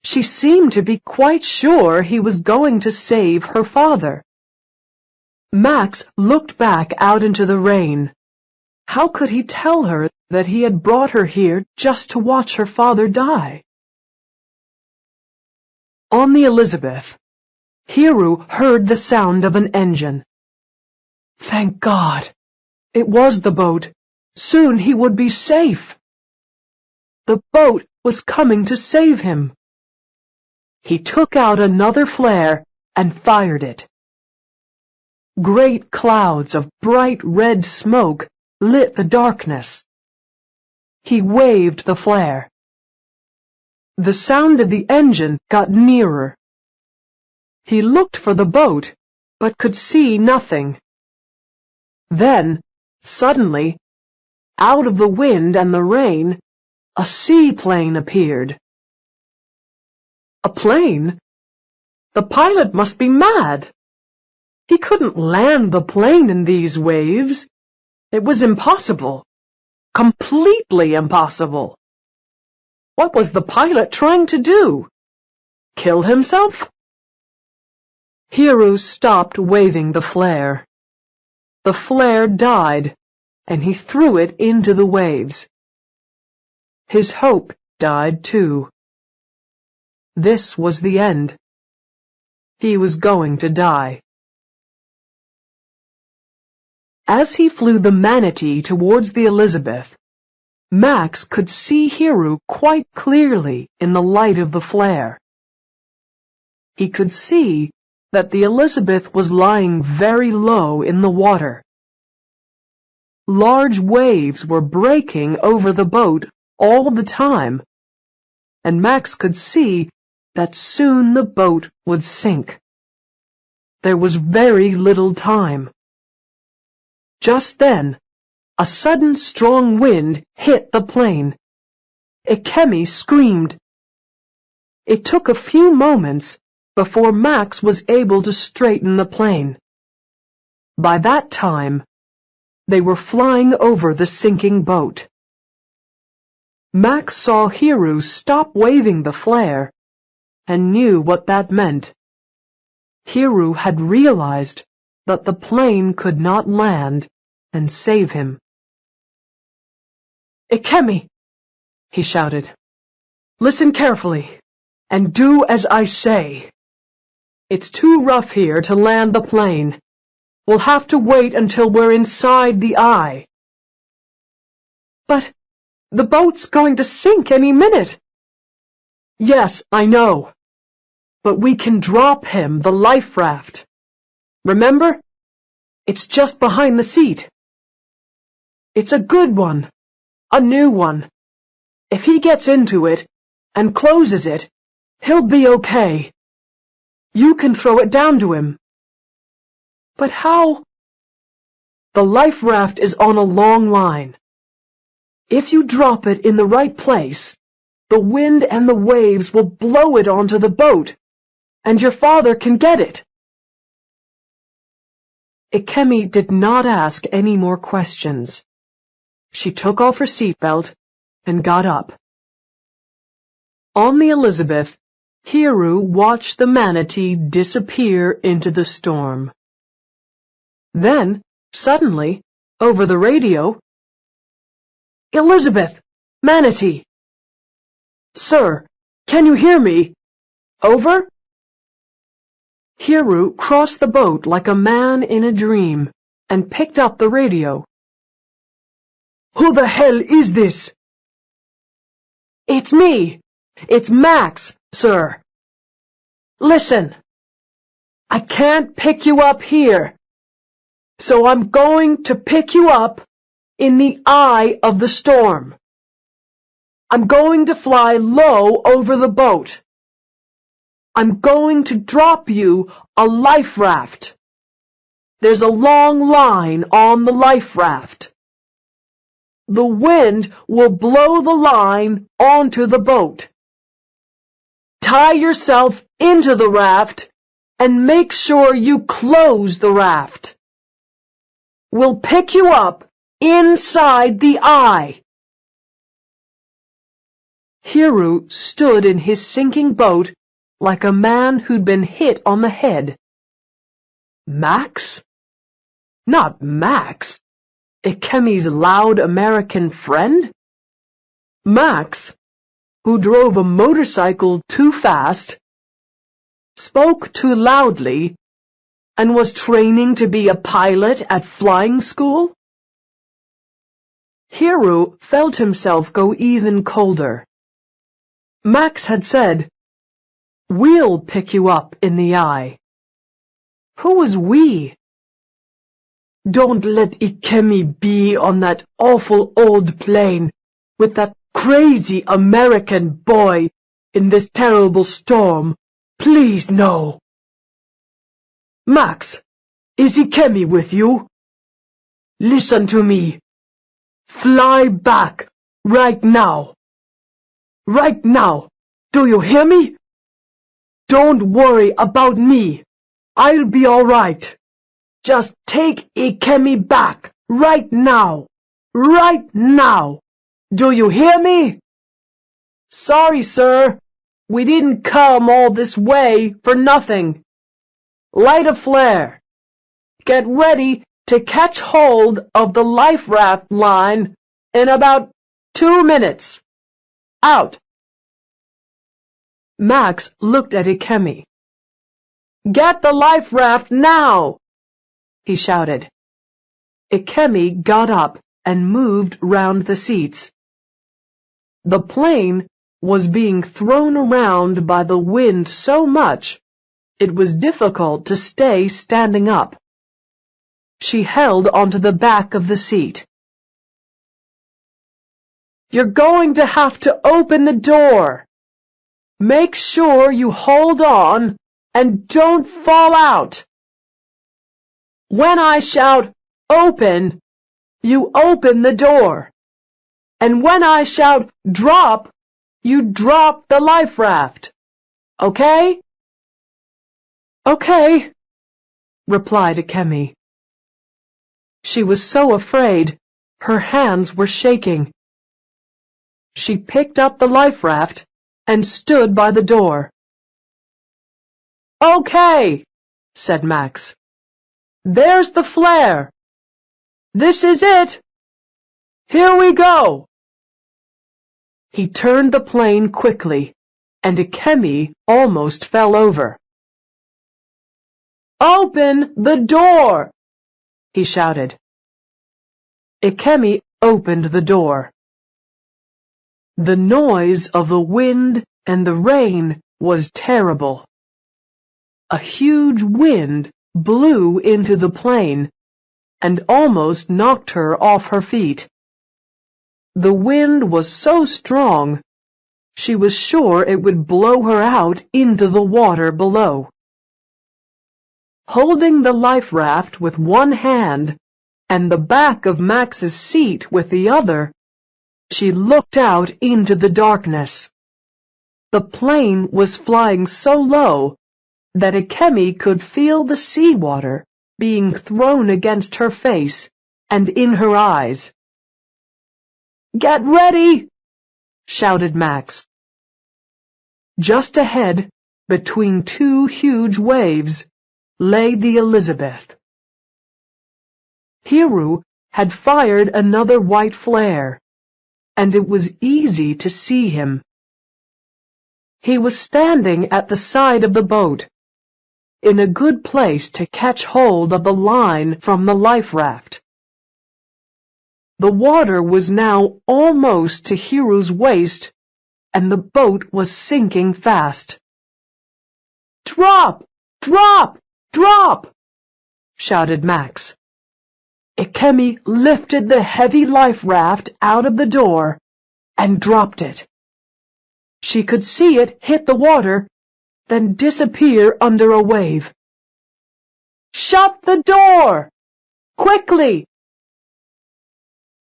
She seemed to be quite sure he was going to save her father. Max looked back out into the rain. How could he tell her that he had brought her here just to watch her father die? On the Elizabeth, Hiru heard the sound of an engine. Thank God! It was the boat. Soon he would be safe. The boat was coming to save him. He took out another flare and fired it. Great clouds of bright red smoke lit the darkness. He waved the flare. The sound of the engine got nearer. He looked for the boat, but could see nothing. Then, suddenly, out of the wind and the rain, a seaplane appeared. A plane? The pilot must be mad. He couldn't land the plane in these waves. It was impossible. Completely impossible. What was the pilot trying to do? Kill himself? Hiro stopped waving the flare. The flare died, and he threw it into the waves. His hope died too. This was the end. He was going to die. As he flew the manatee towards the Elizabeth, Max could see Hiro quite clearly in the light of the flare. He could see that the Elizabeth was lying very low in the water. Large waves were breaking over the boat all the time, and Max could see that soon the boat would sink. There was very little time. Just then, a sudden strong wind hit the plane. Ikemi screamed. It took a few moments before Max was able to straighten the plane. By that time, they were flying over the sinking boat. Max saw Hiro stop waving the flare and knew what that meant. Hiro had realized that the plane could not land and save him. "Ikemi," he shouted, "listen carefully and do as I say. It's too rough here to land the plane. We'll have to wait until we're inside the eye." "But the boat's going to sink any minute." "Yes, I know. But we can drop him the life raft. Remember? It's just behind the seat. It's a good one, a new one. If he gets into it and closes it, he'll be okay. You can throw it down to him." "But how?" "The life raft is on a long line. If you drop it in the right place, the wind and the waves will blow it onto the boat, and your father can get it." Ikemi did not ask any more questions. She took off her seatbelt and got up. On the Elizabeth, Hiro watched the manatee disappear into the storm. Then, suddenly, over the radio, "Elizabeth! Manatee! Sir, can you hear me? Over?" Hiro crossed the boat like a man in a dream and picked up the radio. "Who the hell is this?" "It's me. It's Max, sir. Listen. I can't pick you up here, so I'm going to pick you up in the eye of the storm. I'm going to fly low over the boat. I'm going to drop you a life raft. There's a long line on the life raft. The wind will blow the line onto the boat. Tie yourself into the raft and make sure you close the raft. We'll pick you up inside the eye." Hiro stood in his sinking boat like a man who'd been hit on the head. Max? Not Max, Ikemi's loud American friend? Max, who drove a motorcycle too fast, spoke too loudly, and was training to be a pilot at flying school? Hiro felt himself go even colder. Max had said, "We'll pick you up in the eye." Who was we? "Don't let Ikemi be on that awful old plane with that crazy American boy in this terrible storm. Please, no." "Max, is Ikemi with you? Listen to me. Fly back right now. Right now. Do you hear me? Don't worry about me. I'll be all right. Just take Ikemi back right now." Right now! Do you hear me? Sorry, sir. We didn't come all this way for nothing. Light a flare. Get ready to catch hold of the life raft line in about 2 minutes. Out. Max looked at Ikemi. Get the life raft now! He shouted. Ikemi got up and moved round the seats. The plane was being thrown around by the wind so much it was difficult to stay standing up. She held onto the back of the seat. You're going to have to open the door. Make sure you hold on and don't fall out. When I shout, open, you open the door. And when I shout, drop, you drop the life raft. Okay? Okay, replied Ikemi. She was so afraid, her hands were shaking. She picked up the life raft and stood by the door. Okay, said Max. There's the flare. This is it. Here we go. He turned the plane quickly, and Ikemi almost fell over. Open the door, he shouted. Ikemi opened the door. The noise of the wind and the rain was terrible. A huge wind blew into the plane and almost knocked her off her feet. The wind was so strong, she was sure it would blow her out into the water below. Holding the life raft with one hand and the back of Max's seat with the other, she looked out into the darkness. The plane was flying so low that Ikemi could feel the seawater being thrown against her face and in her eyes. Get ready! Shouted Max. Just ahead, between two huge waves, lay the Elizabeth. Hiru had fired another white flare, and it was easy to see him. He was standing at the side of the boat, in a good place to catch hold of the line from the life raft. The water was now almost to Hiru's waist, and the boat was sinking fast. Drop! Drop! Drop! Shouted Max. Ikemi lifted the heavy life raft out of the door and dropped it. She could see it hit the water, then disappear under a wave. Shut the door! Quickly!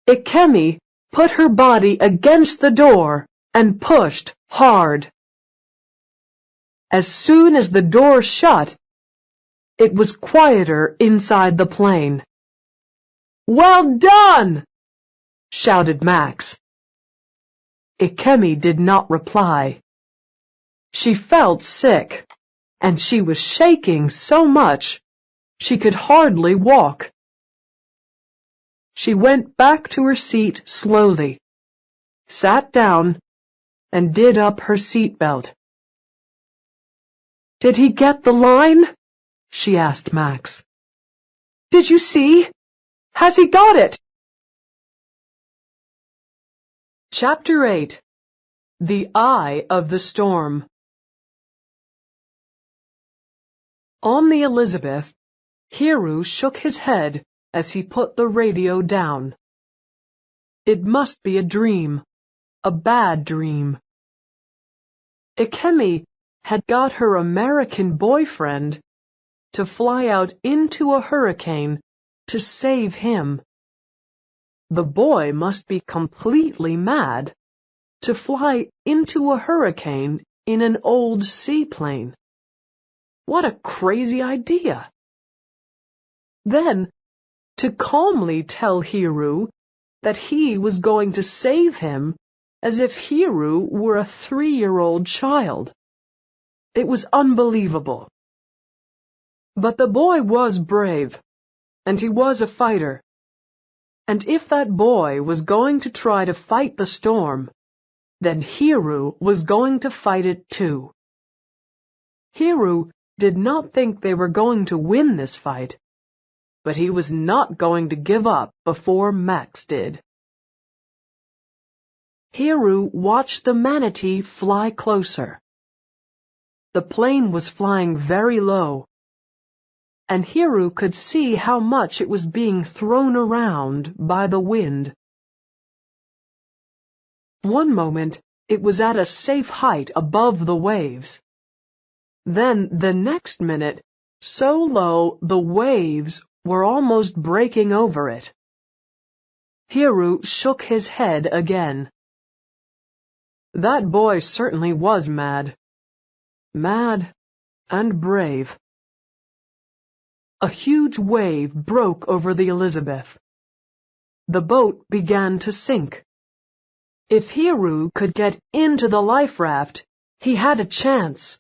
Ikemi put her body against the door and pushed hard. As soon as the door shut, it was quieter inside the plane. Well done! Shouted Max. Ikemi did not reply. She felt sick, and she was shaking so much she could hardly walk. She went back to her seat slowly, sat down, and did up her seatbelt. Did he get the line? She asked Max. Did you see? Has he got it? Chapter 8. The Eye of the Storm. On the Elizabeth, Hiru shook his head as he put the radio down. It must be a dream, a bad dream. Ikemi had got her American boyfriend to fly out into a hurricane to save him. The boy must be completely mad to fly into a hurricane in an old seaplane. What a crazy idea! Then, to calmly tell Hiru that he was going to save him as if Hiru were a 3-year-old child. It was unbelievable. But the boy was brave, and he was a fighter. And if that boy was going to try to fight the storm, then Hiru was going to fight it too. Hiru did not think they were going to win this fight, but he was not going to give up before Max did. Hiru watched the manatee fly closer. The plane was flying very low, and Hiru could see how much it was being thrown around by the wind. One moment, it was at a safe height above the waves. Then, the next minute, so low the waves were almost breaking over it. Hiru shook his head again. That boy certainly was mad. Mad and brave. A huge wave broke over the Elizabeth. The boat began to sink. If Hiru could get into the life raft, he had a chance,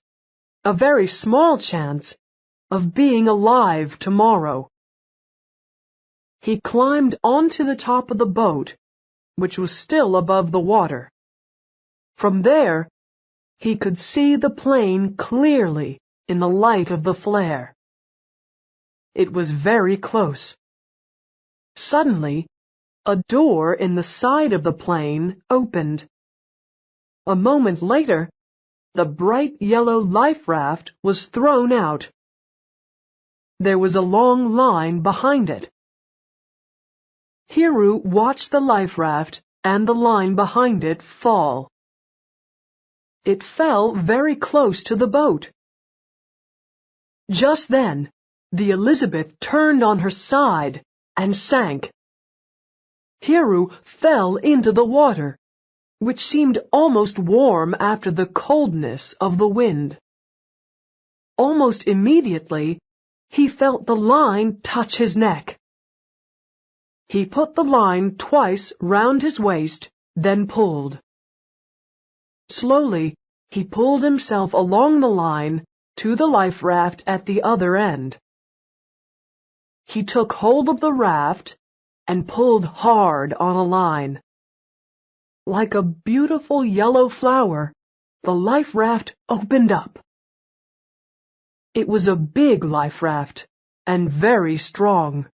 a very small chance, of being alive tomorrow. He climbed onto the top of the boat, which was still above the water. From there, he could see the plane clearly in the light of the flare. It was very close. Suddenly, a door in the side of the plane opened. A moment later, the bright yellow life raft was thrown out. There was a long line behind it. Hiru watched the life raft and the line behind it fall. It fell very close to the boat. Just then, the Elizabeth turned on her side and sank. Hiru fell into the water, which seemed almost warm after the coldness of the wind. Almost immediately, he felt the line touch his neck. He put the line twice round his waist, then pulled. Slowly, he pulled himself along the line to the life raft at the other end. He took hold of the raft and pulled hard on a line. Like a beautiful yellow flower, the life raft opened up. It was a big life raft and very strong.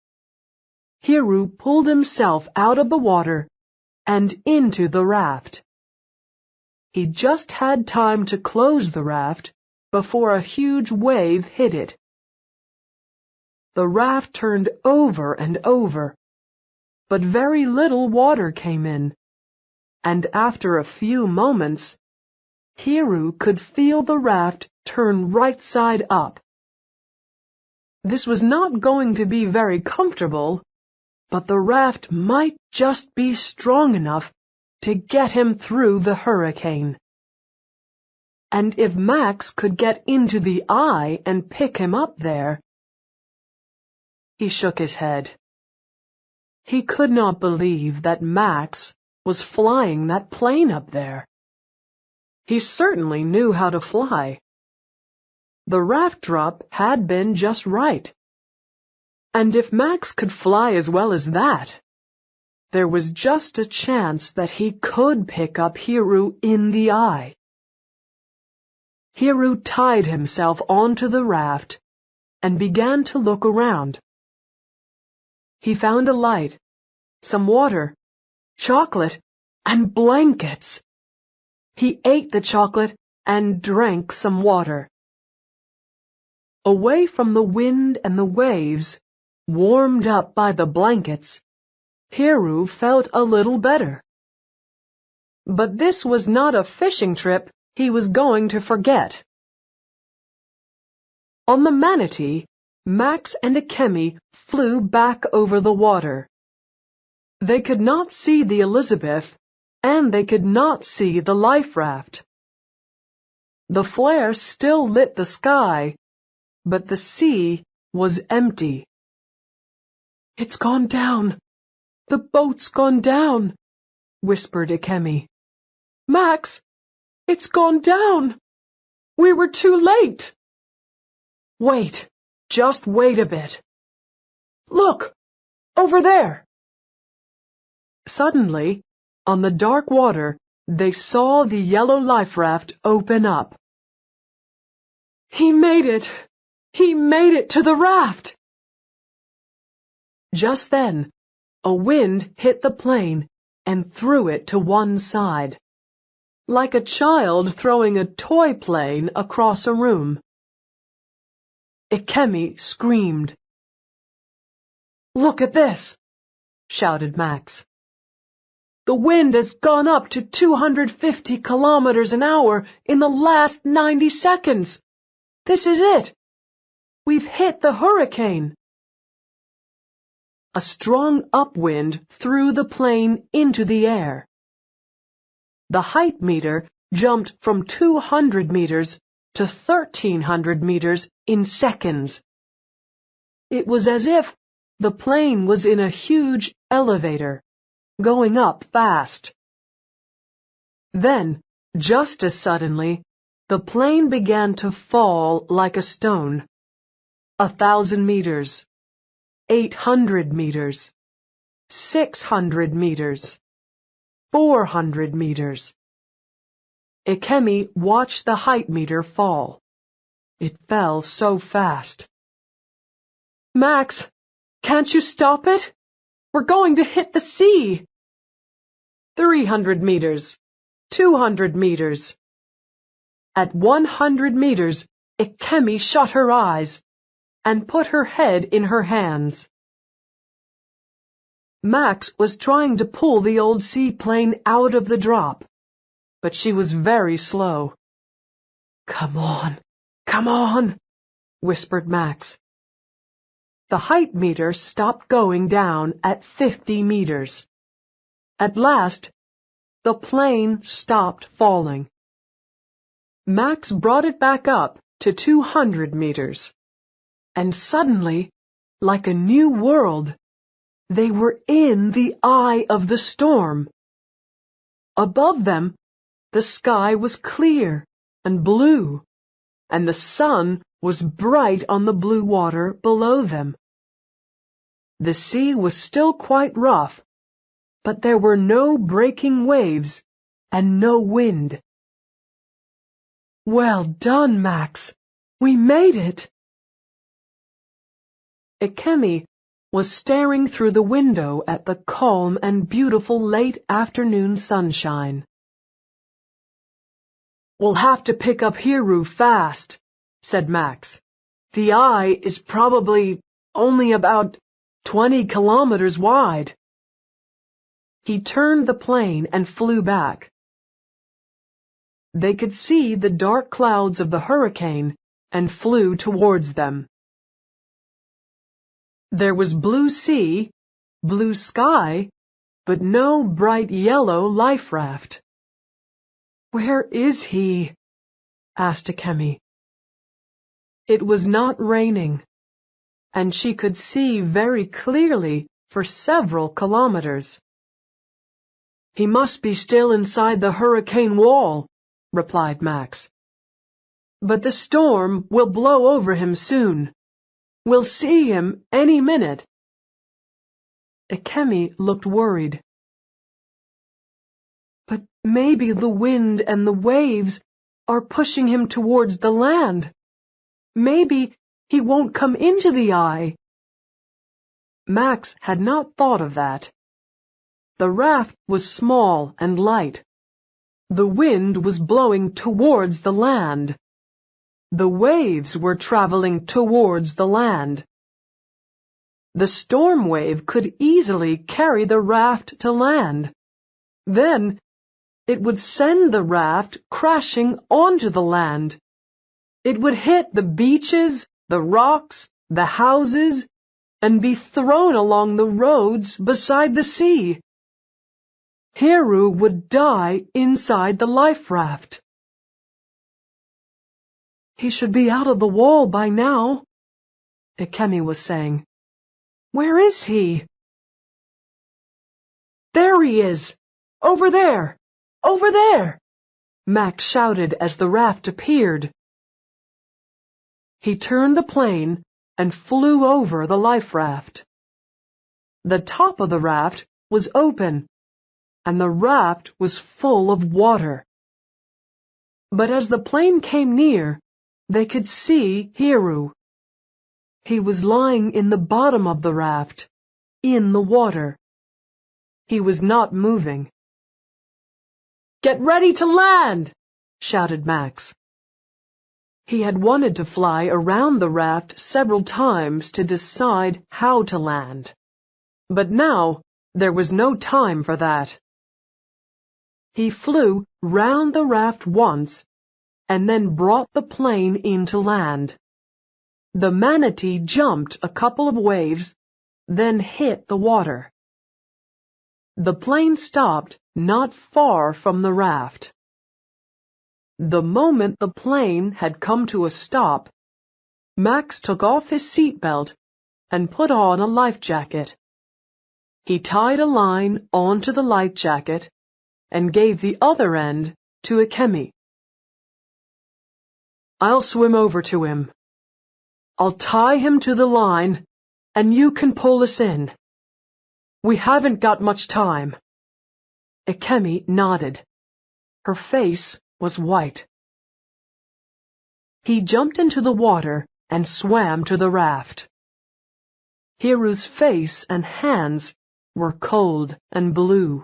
Hiru pulled himself out of the water and into the raft. He just had time to close the raft before a huge wave hit it. The raft turned over and over, but very little water came in, and after a few moments, Hiru could feel the raft turn right side up. This was not going to be very comfortable, but the raft might just be strong enough to get him through the hurricane. And if Max could get into the eye and pick him up there... He shook his head. He could not believe that Max was flying that plane up there. He certainly knew how to fly. The raft drop had been just right. And if Max could fly as well as that, there was just a chance that he could pick up Hiru in the eye. Hiru tied himself onto the raft and began to look around. He found a light, some water, chocolate, and blankets. He ate the chocolate and drank some water. Away from the wind and the waves, warmed up by the blankets, Hiru felt a little better. But this was not a fishing trip he was going to forget. On the manatee, Max and Akemi flew back over the water. They could not see the Elizabeth, and they could not see the life raft. The flare still lit the sky, but the sea was empty. "It's gone down. The boat's gone down, whispered Ikemi. Max, it's gone down. We were too late. Wait, just wait a bit. Look, over there. Suddenly, on the dark water, they saw the yellow life raft open up. He made it! He made it to the raft! Just then, a wind hit the plane and threw it to one side, like a child throwing a toy plane across a room. Ikemi screamed. Look at this! Shouted Max. The wind has gone up to 250 kilometers an hour in the last 90 seconds. This is it. We've hit the hurricane. A strong upwind threw the plane into the air. The height meter jumped from 200 meters to 1,300 meters in seconds. It was as if the plane was in a huge elevator, going up fast. Then, just as suddenly, the plane began to fall like a stone. 1,000 meters, 800 meters, 600 meters, 400 meters. Ikemi watched the height meter fall. It fell so fast. Max, can't you stop it? We're going to hit the sea. 300 meters, 200 meters. At 100 meters, Ikemi shut her eyes and put her head in her hands. Max was trying to pull the old seaplane out of the drop, but she was very slow. Come on, whispered Max. The height meter stopped going down at 50 meters. At last, the plane stopped falling. Max brought it back up to 200 meters. And suddenly, like a new world, they were in the eye of the storm. Above them, the sky was clear and blue, and the sun was bright on the blue water below them. The sea was still quite rough, but there were no breaking waves and no wind. Well done, Max. We made it. Ikemi was staring through the window at the calm and beautiful late afternoon sunshine. We'll have to pick up Hiru fast, said Max. The eye is probably only about 20 kilometers wide. He turned the plane and flew back. They could see the dark clouds of the hurricane and flew towards them. There was blue sea, blue sky, but no bright yellow life raft. Where is he? Asked Ikemi. It was not raining, and she could see very clearly for several kilometers. He must be still inside the hurricane wall, replied Max. But the storm will blow over him soon. We'll see him any minute. Ikemi looked worried. But maybe the wind and the waves are pushing him towards the land. Maybe he won't come into the eye. Max had not thought of that. The raft was small and light. The wind was blowing towards the land. The waves were traveling towards the land. The storm wave could easily carry the raft to land. Then, it would send the raft crashing onto the land. It would hit the beaches, the rocks, the houses, and be thrown along the roads beside the sea. Hiru would die inside the life raft. He should be out of the wall by now, Ikemi was saying. Where is he? There he is! Over there! Over there! Max shouted as the raft appeared. He turned the plane and flew over the life raft. The top of the raft was open, and the raft was full of water. But as the plane came near, they could see Hiru. He was lying in the bottom of the raft, in the water. He was not moving. "Get ready to land!" shouted Max. He had wanted to fly around the raft several times to decide how to land. But now there was no time for that. He flew round the raft once and then brought the plane into land. The manatee jumped a couple of waves, then hit the water. The plane stopped not far from the raft. The moment the plane had come to a stop, Max took off his seatbelt and put on a life jacket. He tied a line onto the life jacket and gave the other end to Ikemi. "I'll swim over to him. I'll tie him to the line, and you can pull us in. We haven't got much time." Ikemi nodded. Her face was white. He jumped into the water and swam to the raft. Hiru's face and hands were cold and blue.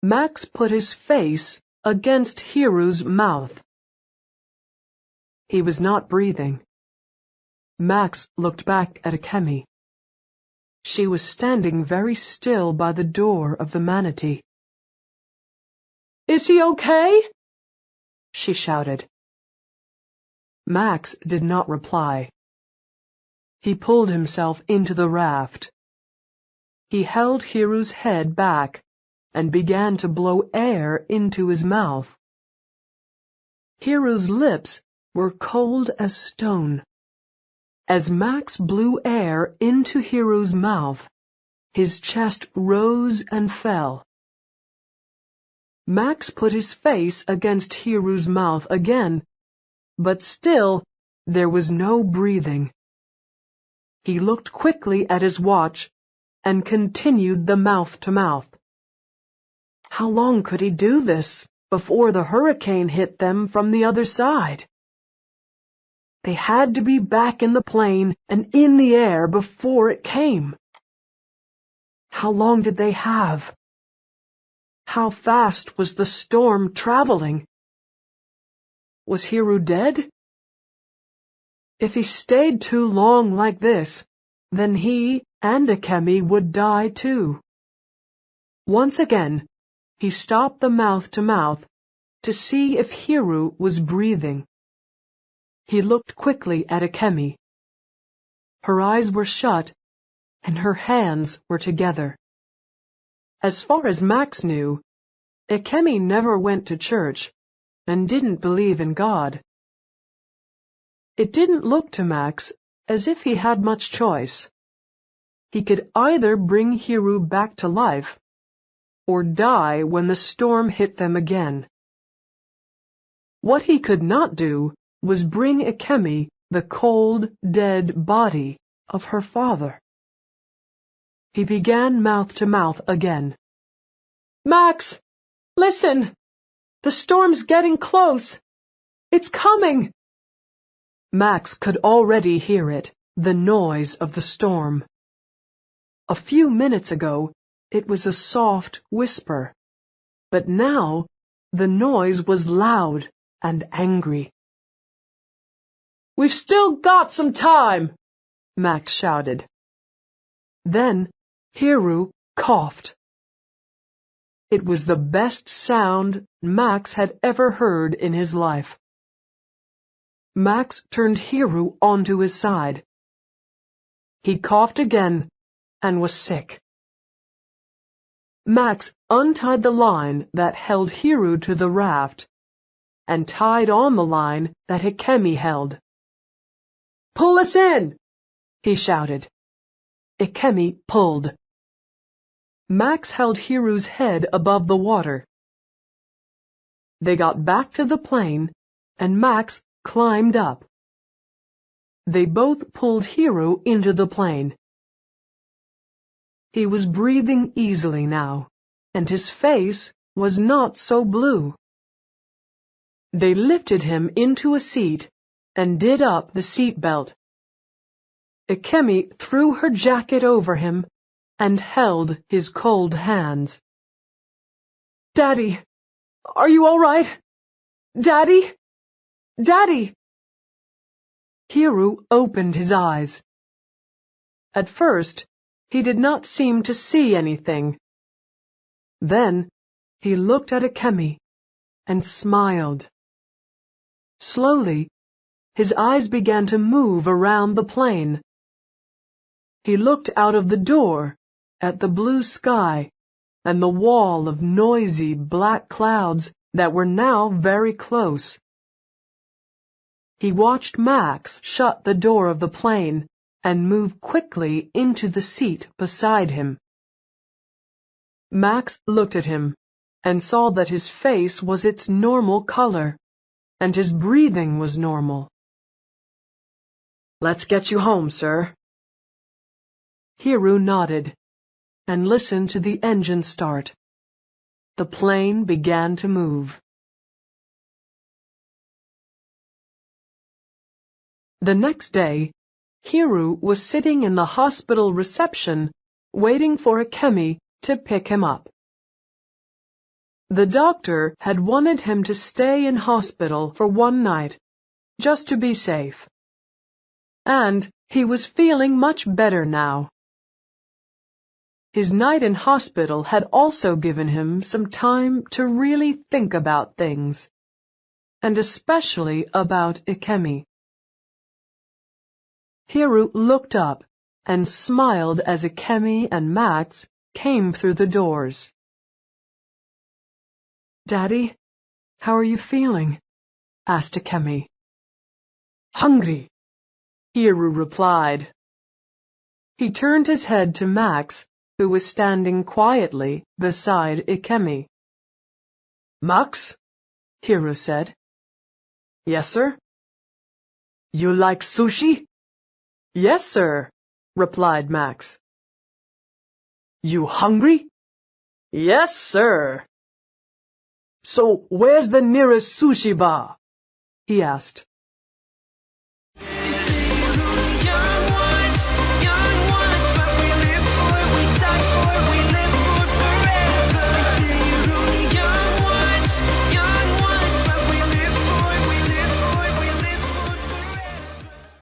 Max put his face against Hiru's mouth. He was not breathing. Max looked back at Ikemi. She was standing very still by the door of the manatee. "Is he okay?" she shouted. Max did not reply. He pulled himself into the raft. He held Hiru's head back and began to blow air into his mouth. Hiru's lips were cold as stone. As Max blew air into Hiru's mouth, his chest rose and fell. Max put his face against Hiru's mouth again, but still there was no breathing. He looked quickly at his watch and continued the mouth-to-mouth. How long could he do this before the hurricane hit them from the other side? They had to be back in the plane and in the air before it came. How long did they have? How fast was the storm traveling? Was Hiru dead? If he stayed too long like this, then he and Ikemi would die too. Once again, he stopped the mouth-to-mouth to see if Hiru was breathing. He looked quickly at Ikemi. Her eyes were shut, and her hands were together. As far as Max knew, Ikemi never went to church and didn't believe in God. It didn't look to Max as if he had much choice. He could either bring Hiru back to life or die when the storm hit them again. What he could not do was bring Ikemi the cold, dead body of her father. He began mouth-to-mouth again. "Max, listen! The storm's getting close! It's coming!" Max could already hear it, the noise of the storm. A few minutes ago, it was a soft whisper, but now the noise was loud and angry. "We've still got some time!" Max shouted. Then Hiru coughed. It was the best sound Max had ever heard in his life. Max turned Hiru onto his side. He coughed again and was sick. Max untied the line that held Hiru to the raft and tied on the line that Ikemi held. "Pull us in!" he shouted. Ikemi pulled. Max held Hiru's head above the water. They got back to the plane, and Max climbed up. They both pulled Hiru into the plane. He was breathing easily now, and his face was not so blue. They lifted him into a seat and did up the seat belt. Ikemi threw her jacket over him and held his cold hands. "Daddy, are you all right? Daddy? Daddy!" Hiru opened his eyes. At first, he did not seem to see anything. Then, he looked at Ikemi and smiled. Slowly, his eyes began to move around the plane. He looked out of the door at the blue sky and the wall of noisy black clouds that were now very close. He watched Max shut the door of the plane and move quickly into the seat beside him. Max looked at him and saw that his face was its normal color, and his breathing was normal. "Let's get you home, sir." Hiru nodded and listened to the engine start. The plane began to move. The next day, Hiru was sitting in the hospital reception waiting for Ikemi to pick him up. The doctor had wanted him to stay in hospital for one night, just to be safe. And he was feeling much better now. His night in hospital had also given him some time to really think about things, and especially about Ikemi. Hiru looked up and smiled as Ikemi and Max came through the doors. "Daddy, how are you feeling?" asked Ikemi. "Hungry," Hiru replied. He turned his head to Max, who was standing quietly beside Ikemi. "Max?" Hiru said. "Yes, sir." "You like sushi?" "Yes, sir," replied Max. "You hungry?" "Yes, sir." "So where's the nearest sushi bar?" he asked.